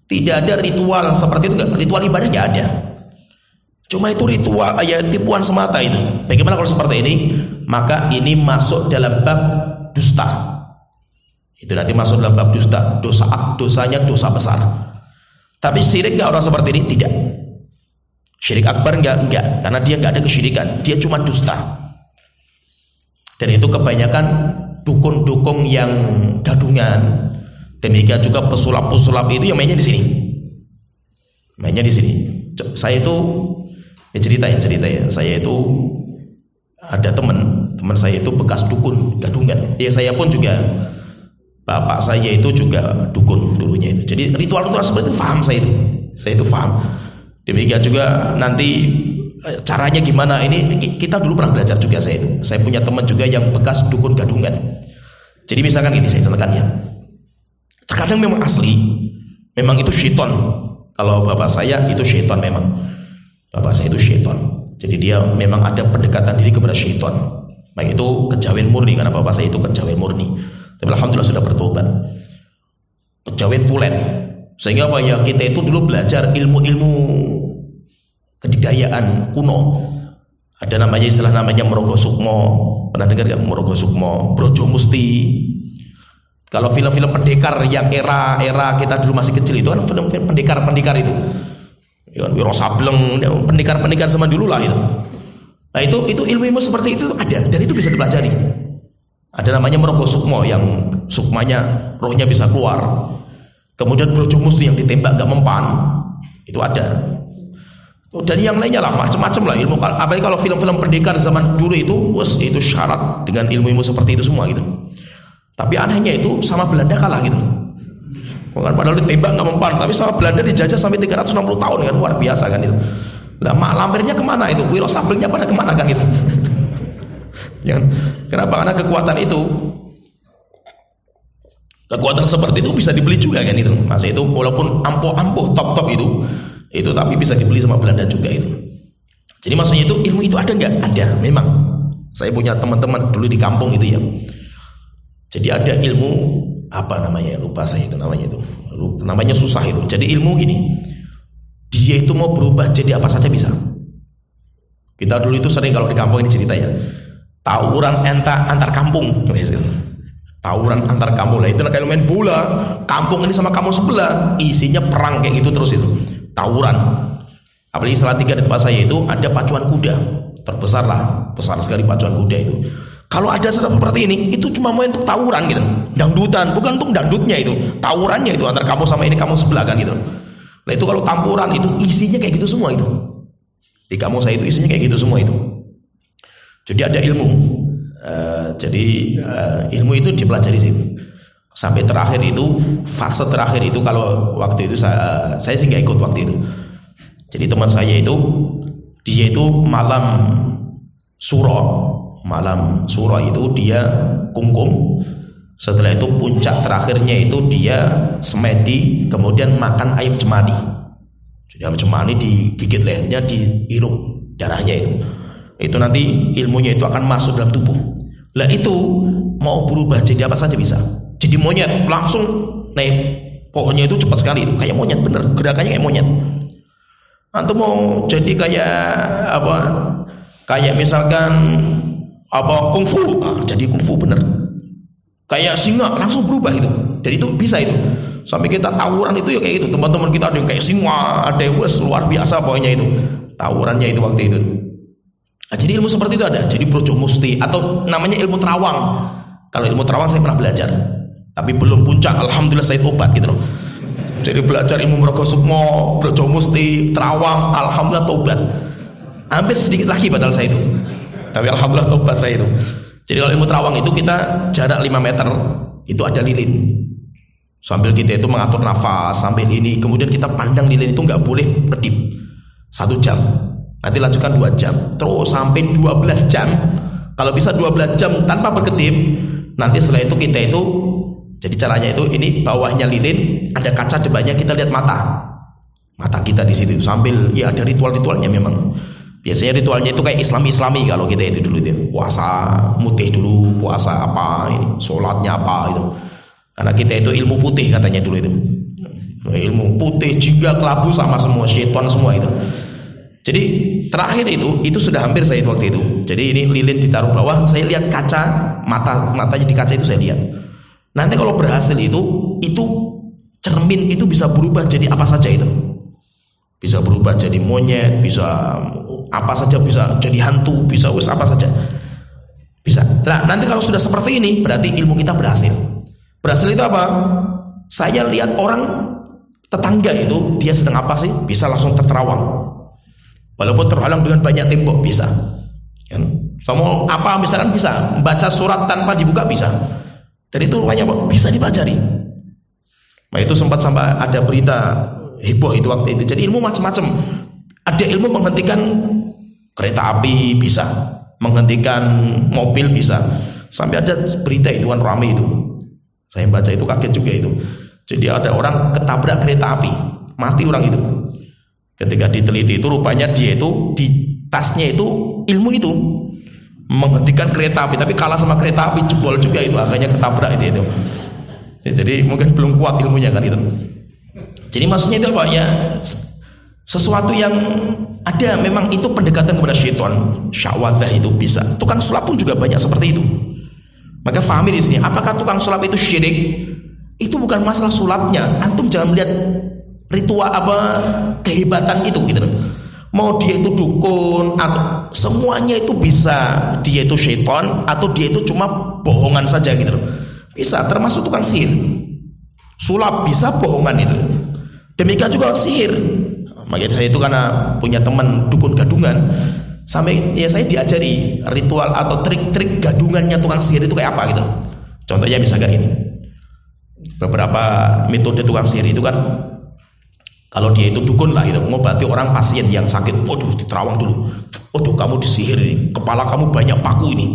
Tidak ada ritual seperti itu enggak. Ritual ibadah enggak ada. Cuma itu ritual tipuan semata itu. Bagaimana kalau seperti ini? Maka ini masuk dalam bab dusta. Itu nanti masuk dalam bab dusta. Dosanya dosa besar. Tapi syirik enggak orang seperti ini? Tidak. Syirik akbar enggak, karena dia enggak ada kesyirikan. Dia cuma dusta. Dan itu kebanyakan dukun-dukun yang gadungan. Demikian juga pesulap-pesulap itu yang mainnya di sini. Mainnya di sini. Saya itu cerita ya. Saya itu ada teman saya itu bekas dukun gadungan. Ya saya pun juga, bapak saya itu juga dukun dulunya itu. Jadi ritual seperti itu paham saya itu paham. Demikian juga nanti caranya gimana, ini kita dulu pernah belajar juga saya itu. Saya punya teman juga yang bekas dukun gadungan. Jadi misalkan ini saya contohkan ya. Terkadang memang asli, memang itu syaitan. Kalau bapak saya itu syaitan memang. Bapak saya itu syaitan. Jadi dia memang ada pendekatan diri kepada syaitan. Baik itu kejawen murni, karena bapak saya itu kejawen murni. Tapi alhamdulillah sudah bertobat. Kejawen tulen. Sehingga apa ya, kita itu dulu belajar ilmu-ilmu kedidayaan kuno. Ada istilah namanya Morogo Sukmo. Pernah dengar enggak Morogo Sukmo? Brojo Musti. Kalau film-film pendekar yang era kita dulu masih kecil itu kan film-film pendekar itu. Ya, Wiro Sableng, pendekar zaman dulu lah itu. Nah itu ilmu-ilmu seperti itu ada dan itu bisa dipelajari. Ada namanya Morogo Sukmo yang sukmanya rohnya bisa keluar. Kemudian Brojo Musti yang ditembak gak mempan, itu ada. Dan yang lainnya lah, macam-macam lah ilmu. Apalagi kalau film-film pendekar zaman dulu itu syarat dengan ilmu-ilmu seperti itu semua gitu. Tapi anehnya itu sama Belanda kalah gitu. Bukan padahal ditembak nggak mempan, tapi sama Belanda dijajah sampai 360 tahun kan, luar biasa kan itu. Lah mak lampirnya kemana itu? Wiro Sablengnya pada kemana kan itu? Ya, kenapa? Karena kekuatan seperti itu bisa dibeli juga kan itu. Masa itu walaupun ampuh top itu tapi bisa dibeli sama Belanda juga itu. Jadi maksudnya itu ilmu itu ada nggak? Ada, memang. Saya punya teman-teman dulu di kampung itu ya. Jadi ada ilmu lupa saya itu namanya susah itu. Jadi ilmu gini, dia itu mau berubah jadi apa saja bisa. Kita dulu itu sering kalau di kampung ini cerita ya, tawuran antar kampung. Tawuran antar kampung lah, itu kayak main bola. Kampung ini sama kampung sebelah, isinya perang kayak gitu terus itu. Tawuran. Apalagi Salatiga di tempat saya itu ada pacuan kuda, besar sekali pacuan kuda itu. Kalau ada seperti ini, itu cuma mau untuk tawuran gitu, dangdutan, bukan untuk dangdutnya itu, tawurannya itu antar kampung sama ini kampung sebelah kan gitu. Nah itu kalau tampuran itu isinya kayak gitu semua itu. Di kampung saya itu isinya kayak gitu semua itu. Jadi ada ilmu. Ilmu itu dipelajari sih. Sampai terakhir itu, fase terakhir itu kalau waktu itu saya sih nggak ikut waktu itu. Jadi teman saya itu, dia itu malam suro itu dia kungkum. Setelah itu puncak terakhirnya itu dia semedi, kemudian makan ayam cemani. Jadi ayam cemani digigit lehernya, dihirup darahnya itu. Itu nanti ilmunya itu akan masuk dalam tubuh. Lah itu mau berubah jadi apa saja bisa. Jadi monyet langsung naik pohonnya itu cepat sekali itu, kayak monyet bener, gerakannya kayak monyet. Antum mau jadi kayak misalkan kungfu, jadi kungfu bener. Kayak singa langsung berubah itu. Dan itu bisa itu. Sampai kita tawuran itu ya kayak gitu. Teman-teman kita ada yang kayak singa, ada yang luar biasa pokoknya itu. Tawurannya itu waktu itu. Nah, jadi ilmu seperti itu ada. Jadi Brojo Musti atau namanya ilmu terawang. Kalau ilmu terawang saya pernah belajar, tapi belum puncak. Alhamdulillah saya tobat gitu loh. Jadi belajar ilmu Morogo Sukmo, Brojo Musti, terawang, alhamdulillah tobat. Hampir sedikit lagi padahal saya itu. Tapi alhamdulillah tobat saya itu. Jadi kalau ilmu terawang itu kita jarak 5 meter itu ada lilin. Sambil kita itu mengatur nafas sambil ini, kemudian kita pandang lilin itu nggak boleh kedip 1 jam. nanti lanjutkan 2 jam, terus sampai 12 jam. Kalau bisa 12 jam tanpa berkedip, nanti setelah itu kita itu, jadi caranya itu, ini bawahnya lilin, ada kaca depannya, kita lihat mata kita di situ sambil, ya ada ritualnya memang. Biasanya ritualnya itu kayak Islami kalau kita itu dulu itu puasa mutih dulu, puasa apa ini, sholatnya apa itu. Karena kita itu ilmu putih katanya dulu itu, ilmu putih, jingga, kelabu sama semua, syaitan semua itu. Jadi terakhir itu sudah hampir saya waktu itu. Jadi ini lilin ditaruh bawah, saya lihat kaca, matanya di kaca itu saya lihat. Nanti kalau berhasil itu cermin itu bisa berubah jadi apa saja itu. Bisa berubah jadi monyet, bisa apa saja, bisa jadi hantu, bisa apa saja. Bisa. Nah, nanti kalau sudah seperti ini berarti ilmu kita berhasil. Berhasil itu apa? Saya lihat orang tetangga itu dia sedang apa sih? Bisa langsung terterawang. Walaupun terhalang dengan banyak tembok bisa. Kan? Mau apa misalkan bisa baca surat tanpa dibuka bisa. Dan itu rupanya bisa dipelajari. Nah itu sempat sampai ada berita heboh itu waktu itu. Jadi ilmu macam-macam. Ada ilmu menghentikan kereta api bisa, menghentikan mobil bisa. Sampai ada berita itu kan rame itu. Saya baca itu kaget juga itu. Jadi ada orang ketabrak kereta api, mati orang itu. Ketika diteliti itu rupanya dia itu di tasnya itu ilmu itu menghentikan kereta api, tapi kalah sama kereta api, jebol juga itu, akhirnya ketabrak itu. Ya, jadi mungkin belum kuat ilmunya kan itu. Jadi maksudnya itu apa ya, sesuatu yang ada memang itu pendekatan kepada syaitan, syawadzah itu bisa. Tukang sulap pun juga banyak seperti itu. Maka fahami di sini, apakah tukang sulap itu syirik? Itu bukan masalah sulapnya. Antum jangan melihat ritual apa kehebatan itu gitu. Mau dia itu dukun atau semuanya itu bisa, dia itu syaitan atau dia itu cuma bohongan saja gitu. Bisa, termasuk tukang sihir. Sulap bisa, bohongan itu. Demikian juga sihir. Makanya saya itu karena punya teman dukun gadungan, sampai ya saya diajari ritual atau trik-trik gadungannya tukang sihir itu kayak apa gitu. Contohnya misalkan ini, beberapa metode tukang sihir itu kan, kalau dia itu dukun lah itu ngobati orang pasien yang sakit, waduh diterawang dulu, waduh kamu disihir ini, kepala kamu banyak paku ini.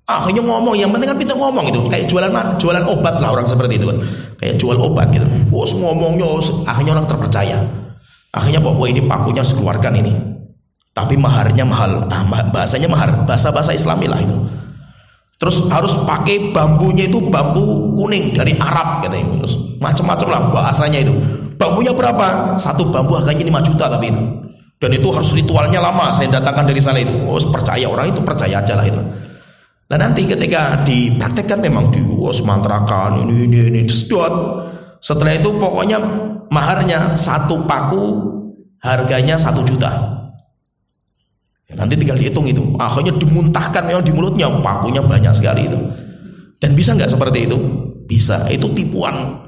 Akhirnya ngomong, yang penting kan pintar ngomong itu, kayak jualan obat lah orang seperti itu kan, kayak jual obat gitu. Wah ngomongnya, akhirnya orang terpercaya. Akhirnya bahwa ini pakunya harus dikeluarkan ini, tapi maharnya mahal, bahasanya mahar, bahasa Islami lah itu. Terus harus pakai bambunya itu bambu kuning dari Arab katanya, terus macam-macam lah bahasanya itu. Bambunya berapa? Satu bambu harganya 5 juta tapi itu. Dan itu harus ritualnya lama, saya datangkan dari sana itu. Oh percaya, orang itu percaya aja lah itu. Nah nanti ketika dipraktekkan memang dimantrakan ini disedot. Setelah itu pokoknya maharnya satu paku harganya 1 juta. Nanti tinggal dihitung itu. Akhirnya dimuntahkan memang di mulutnya, pakunya banyak sekali itu. Dan bisa nggak seperti itu? Bisa. Itu tipuan.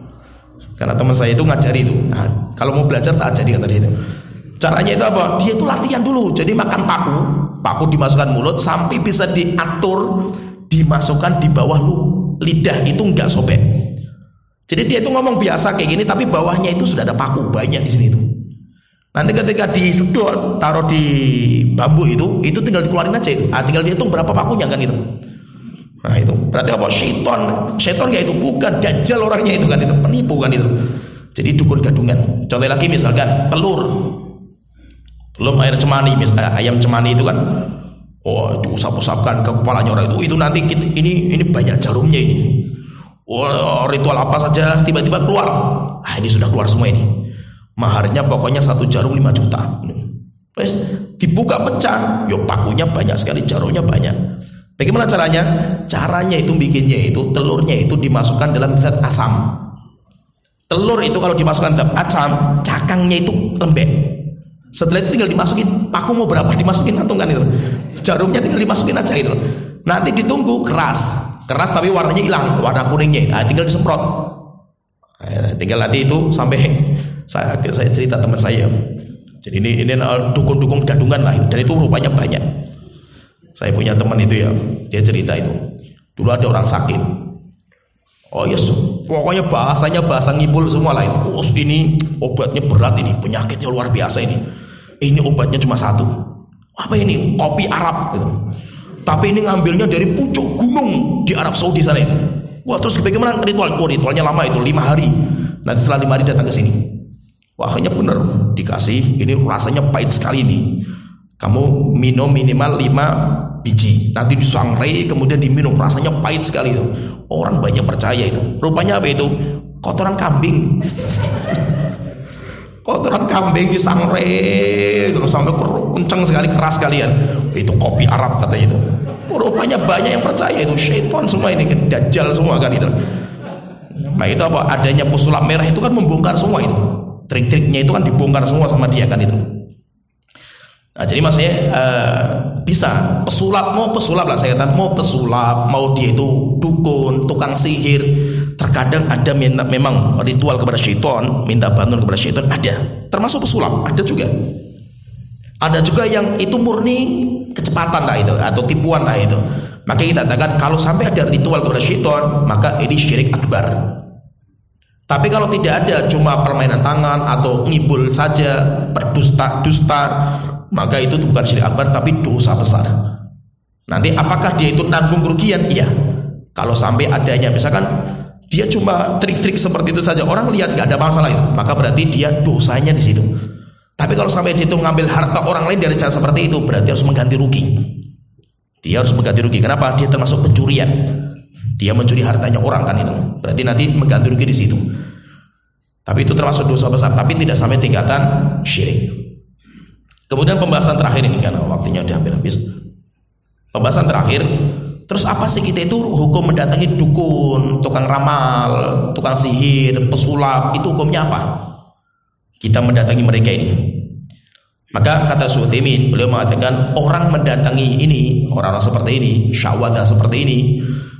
Karena teman saya itu ngajari itu. Nah, kalau mau belajar tak ajari kata dia itu. Caranya itu apa? Dia itu latihan dulu. Jadi makan paku dimasukkan mulut sampai bisa diatur, dimasukkan di bawah lidah itu nggak sobek. Jadi dia itu ngomong biasa kayak gini, tapi bawahnya itu sudah ada paku banyak di sini itu. Nanti ketika disedot, taruh di bambu itu tinggal dikeluarin aja itu. Tinggal dihitung berapa pakunya kan itu. Nah itu berarti apa? Syaitan kayak itu, bukan dajjal orangnya itu kan, itu penipu kan itu. Jadi dukun gadungan. Contoh lagi misalkan telur air cemani, ayam cemani itu kan, oh diusap-usapkan ke kepalanya orang itu nanti ini banyak jarumnya ini. Oh ritual apa saja tiba-tiba keluar. Ini sudah keluar semua ini. Maharnya pokoknya 1 jarum 5 juta. Terus dibuka pecah, pakunya banyak sekali, jarumnya banyak. Bagaimana caranya? Caranya itu bikinnya itu telurnya itu dimasukkan dalam zat asam. Telur itu kalau dimasukkan zat asam, cakangnya itu lembek. Setelah itu tinggal dimasukin, paku mau berapa dimasukin atau kan itu. Jarumnya tinggal dimasukin aja gitu. Nanti ditunggu keras tapi warnanya hilang, warna kuningnya. Tinggal disemprot. Tinggal nanti itu sampai saya cerita teman saya. Jadi ini dukun-dukun gadungan lah, dan itu rupanya banyak. Saya punya teman itu ya, dia cerita itu. Dulu ada orang sakit. Oh yes, pokoknya bahasanya bahasa ngibul semua lah itu. Oh ini obatnya berat ini, penyakitnya luar biasa ini. Ini obatnya cuma 1. Apa ini? Kopi Arab gitu. Tapi ini ngambilnya dari pucuk gunung di Arab Saudi sana itu. Wah, terus bagaimana ritual? Oh, ritualnya lama itu 5 hari. Nanti setelah 5 hari datang ke sini. Wah, akhirnya bener dikasih. Ini rasanya pahit sekali nih. Kamu minum minimal 5 biji. Nanti disangrai kemudian diminum. Rasanya pahit sekali itu. Orang banyak percaya itu. Rupanya apa itu? Kotoran kambing. Kotoran kambing disangrai terus sampai kencang sekali, keras sekalian. Itu kopi Arab katanya itu. Rupanya banyak yang percaya itu. Syaitan semua ini, dajjal semua kan itu. Nah itu apa? Adanya pesulap merah itu kan membongkar semua itu. Trik-triknya itu kan dibongkar semua sama dia kan itu. Nah jadi maksudnya bisa pesulap, mau pesulap lah saya katakan, mau pesulap, mau dia itu dukun, tukang sihir. Terkadang ada memang ritual kepada syaitan, minta bantuan kepada syaitan, ada. Termasuk pesulap, ada juga. Ada juga yang itu murni kecepatan lah itu, atau tipuan lah itu. Maka kita katakan kalau sampai ada ritual kepada syaitan, maka ini syirik akbar. Tapi kalau tidak ada, cuma permainan tangan atau ngibul saja, berdusta, maka itu bukan syirik akbar tapi dosa besar. Nanti apakah dia itu nanggung kerugian? Iya. Kalau sampai adanya misalkan dia cuma trik-trik seperti itu saja, orang lihat nggak ada masalah itu, maka berarti dia dosanya di situ. Tapi kalau sampai dia itu mengambil harta orang lain dari cara seperti itu, berarti harus mengganti rugi. Dia harus mengganti rugi. Kenapa? Dia termasuk pencurian. Dia mencuri hartanya orang kan itu. Berarti nanti mengganti rugi di situ. Tapi itu termasuk dosa besar, tapi tidak sampai tingkatan syirik. Kemudian pembahasan terakhir ini karena waktunya udah hampir habis. Pembahasan terakhir, terus apa sih kita itu hukum mendatangi dukun, tukang ramal, tukang sihir, pesulap, itu hukumnya apa? Kita mendatangi mereka ini. Maka kata Suthaimin, beliau mengatakan orang mendatangi ini, orang-orang seperti ini, syawadah seperti ini,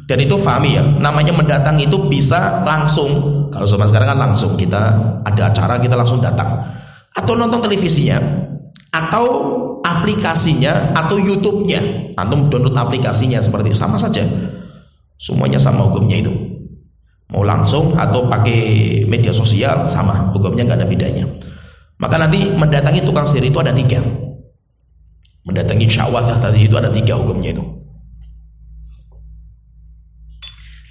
dan itu fahami ya, namanya mendatangi itu bisa langsung. Kalau zaman sekarang kan langsung, kita ada acara kita langsung datang, atau nonton televisinya, atau aplikasinya, atau YouTube-nya, atau download aplikasinya seperti itu, sama saja, semuanya sama hukumnya itu. Mau langsung atau pakai media sosial sama, hukumnya nggak ada bedanya. Maka nanti mendatangi tukang sihir itu ada 3. Mendatangi syawadah tadi itu ada 3 hukumnya itu.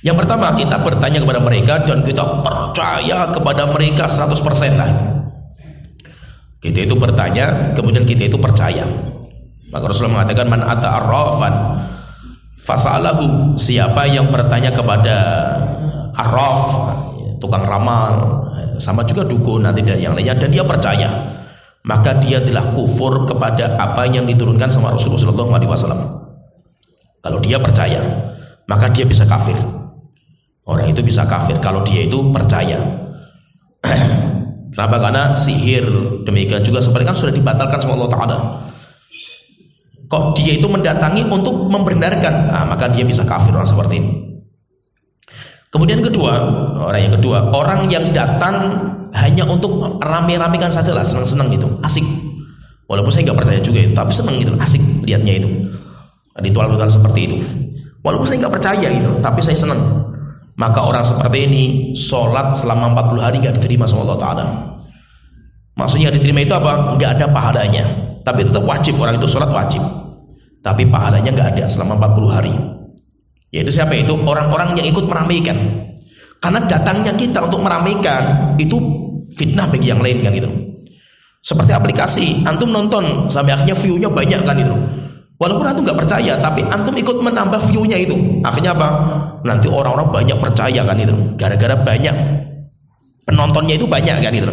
Yang pertama, kita bertanya kepada mereka dan kita percaya kepada mereka 100% lah. Kita itu bertanya, kemudian kita itu percaya. Maka Rasulullah mengatakan man ata arrafan fasalahu, siapa yang bertanya kepada arraf, tukang ramal, sama juga dukun nanti dan yang lainnya, dan dia percaya, maka dia telah kufur kepada apa yang diturunkan sama Rasulullah SAW. Kalau dia percaya, maka dia bisa kafir. Orang itu bisa kafir kalau dia itu percaya. Kenapa? Karena sihir demikian juga sebenarnya kan sudah dibatalkan sama Allah Ta'ala. Kok dia itu mendatangi untuk membenarkan, maka dia bisa kafir orang seperti ini. Kemudian kedua, orang yang datang hanya untuk rame-ramekan saja lah, senang-senang gitu, asik. Walaupun saya nggak percaya juga itu, tapi senang gitu, asik lihatnya itu. Ritual-ritual seperti itu. Walaupun saya nggak percaya gitu, tapi saya senang. Maka orang seperti ini sholat selama 40 hari nggak diterima sama Allah Ta'ala. Maksudnya diterima itu apa? Nggak ada pahalanya, tapi tetap wajib, orang itu sholat wajib, tapi pahalanya nggak ada selama 40 hari. Yaitu siapa itu? Orang-orang yang ikut meramaikan. Karena datangnya kita untuk meramaikan itu fitnah bagi yang lain kan itu. Seperti aplikasi, antum nonton sampai akhirnya view-nya banyak kan itu. Walaupun antum nggak percaya, tapi antum ikut menambah view-nya itu. Akhirnya apa? Nanti orang-orang banyak percaya kan itu. Gara-gara banyak penontonnya itu banyak kan itu.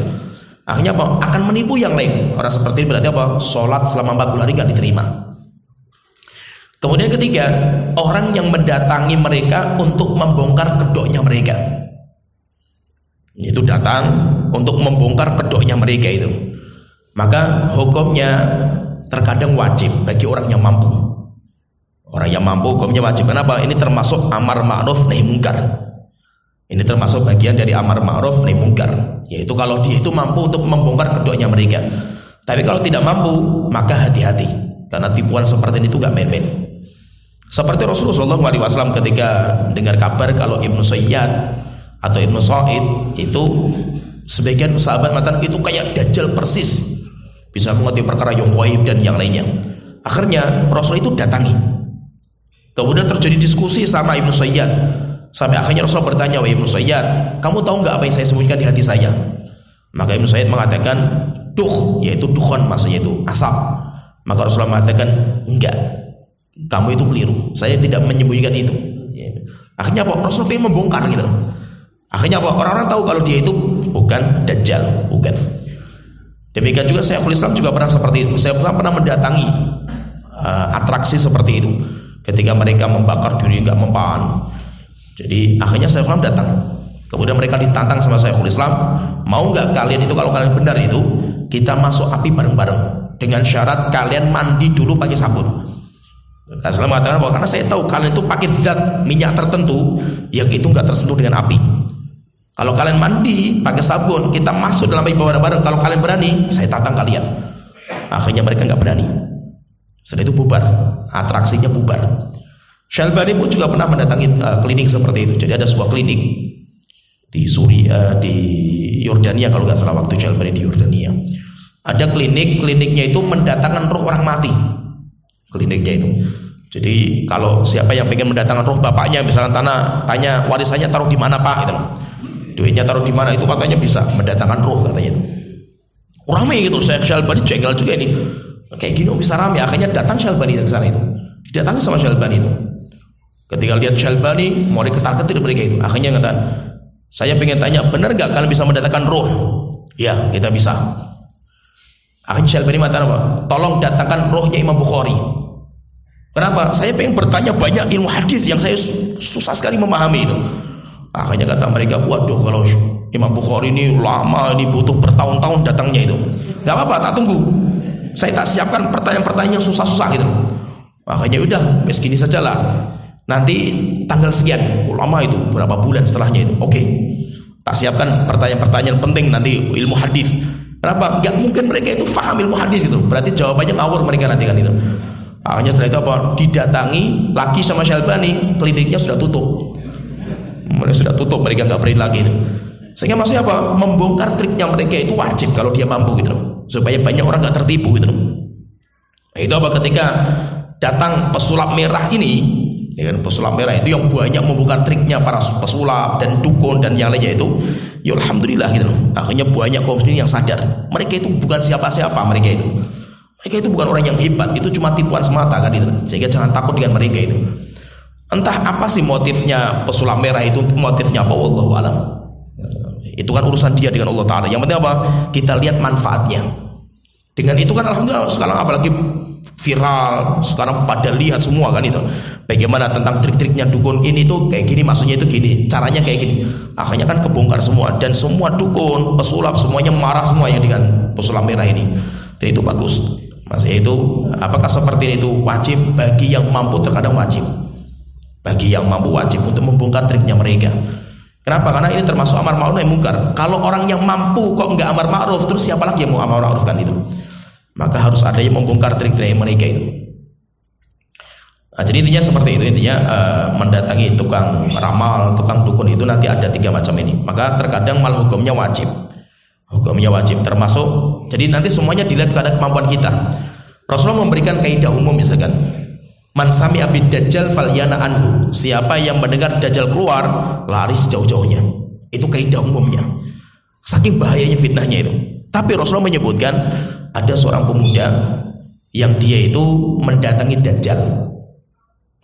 Akhirnya apa? Akan menipu yang lain. Orang seperti ini berarti apa? Sholat selama 40 hari nggak diterima. Kemudian ketiga, orang yang mendatangi mereka untuk membongkar kedoknya mereka. Itu datang untuk membongkar kedoknya mereka itu. Maka hukumnya terkadang wajib bagi orang yang mampu. Orang yang mampu hukumnya wajib. Kenapa? Ini termasuk amar ma'ruf nahi munkar. Ini termasuk bagian dari amar ma'ruf nahi munkar. Yaitu kalau dia itu mampu untuk membongkar kedoknya mereka. Tapi kalau tidak mampu, maka hati-hati. Karena tipuan seperti ini itu gak main-main. Seperti Rasulullah SAW ketika dengar kabar kalau Ibnu Sayyad atau Ibnu Sa'id itu, sebagian sahabat mengatakan itu kayak Dajjal persis, bisa mengerti perkara yang ghaib dan yang lainnya. Akhirnya Rasul itu datangi. Kemudian terjadi diskusi sama Ibnu Sayyad. Sampai akhirnya Rasul bertanya, "Wahai Ibnu Sayyad, kamu tahu nggak apa yang saya sembunyikan di hati saya?" Maka Ibnu Sayyad mengatakan, "Duh," yaitu dukhon, maksudnya itu asap. Maka Rasulullah mengatakan, "Enggak, kamu itu keliru. Saya tidak menyembunyikan itu." Akhirnya apa? Rasul ingin membongkar gitu. Akhirnya apa? Orang-orang tahu kalau dia itu bukan Dajjal, bukan. Demikian juga Syekhul Islam juga pernah seperti itu. Syekhul Islam pernah mendatangi atraksi seperti itu. Ketika mereka membakar diri nggak mempan. Jadi akhirnya Syekhul Islam datang. Kemudian mereka ditantang sama Syekhul Islam, mau nggak kalian itu kalau kalian benar itu kita masuk api bareng-bareng dengan syarat kalian mandi dulu pakai sabun. Syekhul Islam mengatakan bahwa karena saya tahu kalian itu pakai zat minyak tertentu yang itu nggak tersentuh dengan api. Kalau kalian mandi pakai sabun, kita masuk dalam api bareng-bareng. Kalau kalian berani, saya tantang kalian. Akhirnya mereka nggak berani. Setelah itu bubar, atraksinya bubar. Syalbani pun juga pernah mendatangi klinik seperti itu. Jadi ada sebuah klinik di Suriah, di Yordania kalau nggak salah, waktu Syalbani di Yordania. Ada kliniknya itu mendatangkan roh orang mati. Kliniknya itu. Jadi kalau siapa yang ingin mendatangkan roh bapaknya, misalnya tanya warisannya taruh di mana Pak, gitu. Duitnya taruh di mana, itu katanya bisa mendatangkan roh katanya itu. Ramai gitu, Syekh Syalbani jengkel juga ini. Kayak gini bisa ramai. Akhirnya datang Syalbani ke sana itu. Didatangi sama Syalbani itu. Ketika lihat Syalbani, mau diketar-ketir mereka itu. Akhirnya ngatakan, "Saya pengen tanya, benar nggak kalian bisa mendatangkan roh?" "Ya, kita bisa." Akhirnya Syalbani mengatakan apa? "Tolong datangkan rohnya Imam Bukhari." Kenapa? "Saya pengen bertanya banyak ilmu hadis yang saya susah sekali memahami itu." Akhirnya kata mereka, "Waduh, kalau Imam Bukhari ini lama, ini butuh bertahun-tahun datangnya itu." "Gak apa-apa, tak tunggu. Saya tak siapkan pertanyaan-pertanyaan yang susah-susah gitu." Akhirnya udah, segini sajalah. Nanti tanggal sekian, lama itu, berapa bulan setelahnya itu. Oke, tak siapkan pertanyaan-pertanyaan penting nanti ilmu hadis. Kenapa? Gak mungkin mereka itu paham ilmu hadis itu. Berarti jawabannya ngawur mereka nanti kan itu. Akhirnya setelah itu apa? Didatangi lagi sama Syalbani, kliniknya sudah tutup. Mereka sudah tutup, mereka nggak berani lagi itu. Sehingga maksudnya apa? Membongkar triknya mereka itu wajib kalau dia mampu gitu, supaya banyak orang nggak tertipu gitu. Itu apa? Ketika datang pesulap merah ini, ya kan, pesulap merah itu yang banyak membongkar triknya para pesulap dan dukun dan yang lainnya itu, ya alhamdulillah gitu. Akhirnya banyak kaum muslimin yang sadar mereka itu bukan siapa-siapa, mereka itu bukan orang yang hebat, itu cuma tipuan semata kan itu. Sehingga jangan takut dengan mereka itu. Entah apa sih motifnya pesulap merah itu, motifnya apa, wallahu alam. Itu kan urusan dia dengan Allah Ta'ala. Yang penting apa? Kita lihat manfaatnya. Dengan itu kan alhamdulillah sekarang apalagi viral, sekarang pada lihat semua kan itu. Bagaimana tentang trik-triknya dukun ini tuh kayak gini, maksudnya itu gini, caranya kayak gini. Akhirnya kan kebongkar semua, dan semua dukun, pesulap semuanya marah semua yang dengan pesulap merah ini. Dan itu bagus. Maksudnya itu apakah seperti itu wajib? Bagi yang mampu terkadang wajib. Bagi yang mampu wajib untuk membongkar triknya mereka. Kenapa? Karena ini termasuk amar ma'ruf nahi munkar. Kalau orang yang mampu kok enggak amar ma'ruf, terus siapa lagi yang mau amar ma'ruf kan itu? Maka harus ada yang membongkar trik-trik mereka itu. Nah, jadi intinya seperti itu. Intinya mendatangi tukang ramal, tukang dukun itu nanti ada 3 macam ini. Maka terkadang malah hukumnya wajib. Hukumnya wajib termasuk. Jadi nanti semuanya dilihat kepada kemampuan kita. Rasulullah memberikan kaidah umum misalkan, man sami'a bid dajjal falyana anhu. Siapa yang mendengar dajjal keluar, lari sejauh-jauhnya. Itu kaidah umumnya. Saking bahayanya fitnahnya itu. Tapi Rasulullah menyebutkan ada seorang pemuda yang dia itu mendatangi dajjal.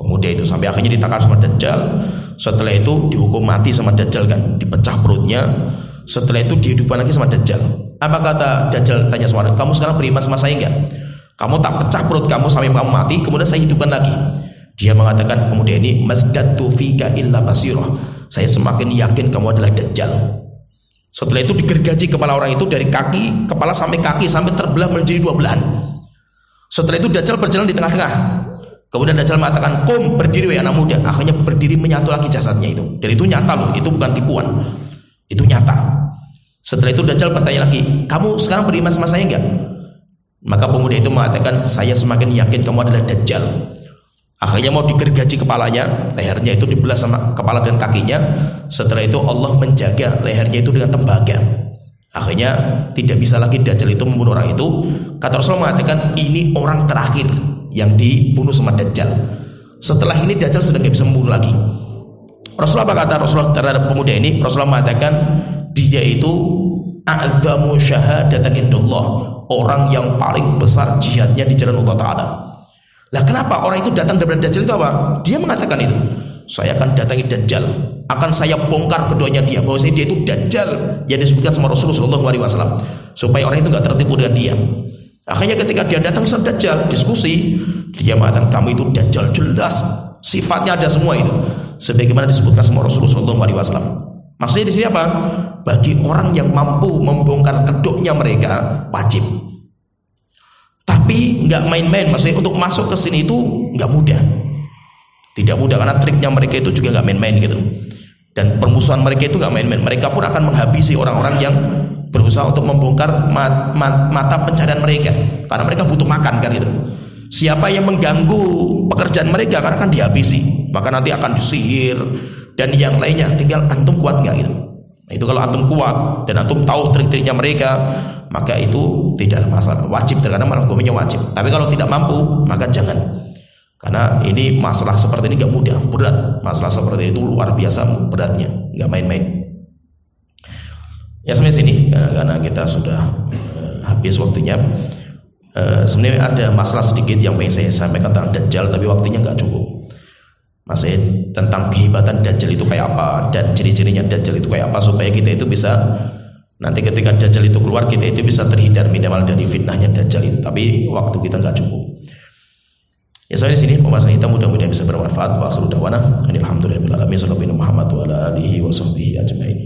Pemuda itu sampai akhirnya ditangkap sama dajjal. Setelah itu dihukum mati sama dajjal kan, dipecah perutnya. Setelah itu dihidupkan lagi sama dajjal. Apa kata dajjal? Tanya sama dia, "Kamu sekarang beriman sama saya enggak? Kamu tak pecah perut kamu sampai kamu mati, kemudian saya hidupkan lagi." Dia mengatakan, pemuda ini, "Masdatu fika illa basirah." Saya semakin yakin kamu adalah dajjal. Setelah itu digergaji kepala orang itu dari kaki, kepala sampai kaki, sampai terbelah menjadi 2 belahan. Setelah itu dajjal berjalan di tengah-tengah. Kemudian dajjal mengatakan, "Qum, berdiri wahai anak muda." Akhirnya berdiri, menyatu lagi jasadnya itu. Dan itu nyata loh, itu bukan tipuan. Itu nyata. Setelah itu dajjal bertanya lagi, "Kamu sekarang beriman sama saya enggak?" Maka pemuda itu mengatakan, "Saya semakin yakin kamu adalah dajjal." Akhirnya mau digergaji kepalanya, lehernya itu dibelah sama kepala dan kakinya. Setelah itu Allah menjaga lehernya itu dengan tembaga. Akhirnya tidak bisa lagi dajjal itu membunuh orang itu. Kata Rasulullah mengatakan, "Ini orang terakhir yang dibunuh sama Dajjal. Setelah ini Dajjal sudah nggak bisa membunuh lagi. Rasulullah apa kata Rasulullah terhadap pemuda ini? Rasulullah mengatakan dia itu a'zamu syahadatan indallah, orang yang paling besar jihadnya di jalan Allah Ta'ala. Lah kenapa orang itu datang daripada Dajjal itu apa? Dia mengatakan itu, saya akan datangi Dajjal, akan saya bongkar keduanya dia, bahwasanya dia itu Dajjal yang disebutkan sama Rasulullah SAW, supaya orang itu nggak tertipu dengan dia. Akhirnya ketika dia datang ke Dajjal, diskusi, dia mengatakan kamu itu Dajjal, jelas sifatnya ada semua itu, sebagaimana disebutkan sama Rasulullah SAW. Maksudnya di sini apa? Bagi orang yang mampu membongkar kedoknya mereka wajib. Tapi nggak main-main, maksudnya untuk masuk ke sini itu nggak mudah. Tidak mudah karena triknya mereka itu juga nggak main-main gitu. Dan permusuhan mereka itu nggak main-main. Mereka pun akan menghabisi orang-orang yang berusaha untuk membongkar mata pencarian mereka, karena mereka butuh makan kan gitu. Siapa yang mengganggu pekerjaan mereka karena akan dihabisi, maka nanti akan disihir dan yang lainnya. Tinggal antum kuat nggak gitu. Nah, itu kalau antum kuat dan antum tahu trik-triknya mereka, maka itu tidak ada masalah, wajib, karena malah hukumnya wajib. Tapi kalau tidak mampu, maka jangan, karena ini masalah seperti ini gak mudah, berat. Masalah seperti itu luar biasa beratnya, gak main-main. Ya sampai sini karena kita sudah habis waktunya. Sebenarnya ada masalah sedikit yang ingin saya sampaikan tentang Dajjal, tapi waktunya gak cukup. Maksudnya tentang kehebatan Dajjal itu kayak apa, dan ciri-cirinya Dajjal itu kayak apa, supaya kita itu bisa nanti ketika Dajjal itu keluar, kita itu bisa terhindar minimal dari fitnahnya Dajjal itu. Tapi waktu kita nggak cukup. Ya sampai di sini pembahasan kita, mudah-mudahan bisa bermanfaat. Wa akhiru da'wana alhamdulillahirabbil alamin. Sallallahu Muhammad wa ala alihi wa sahbihi ajmain.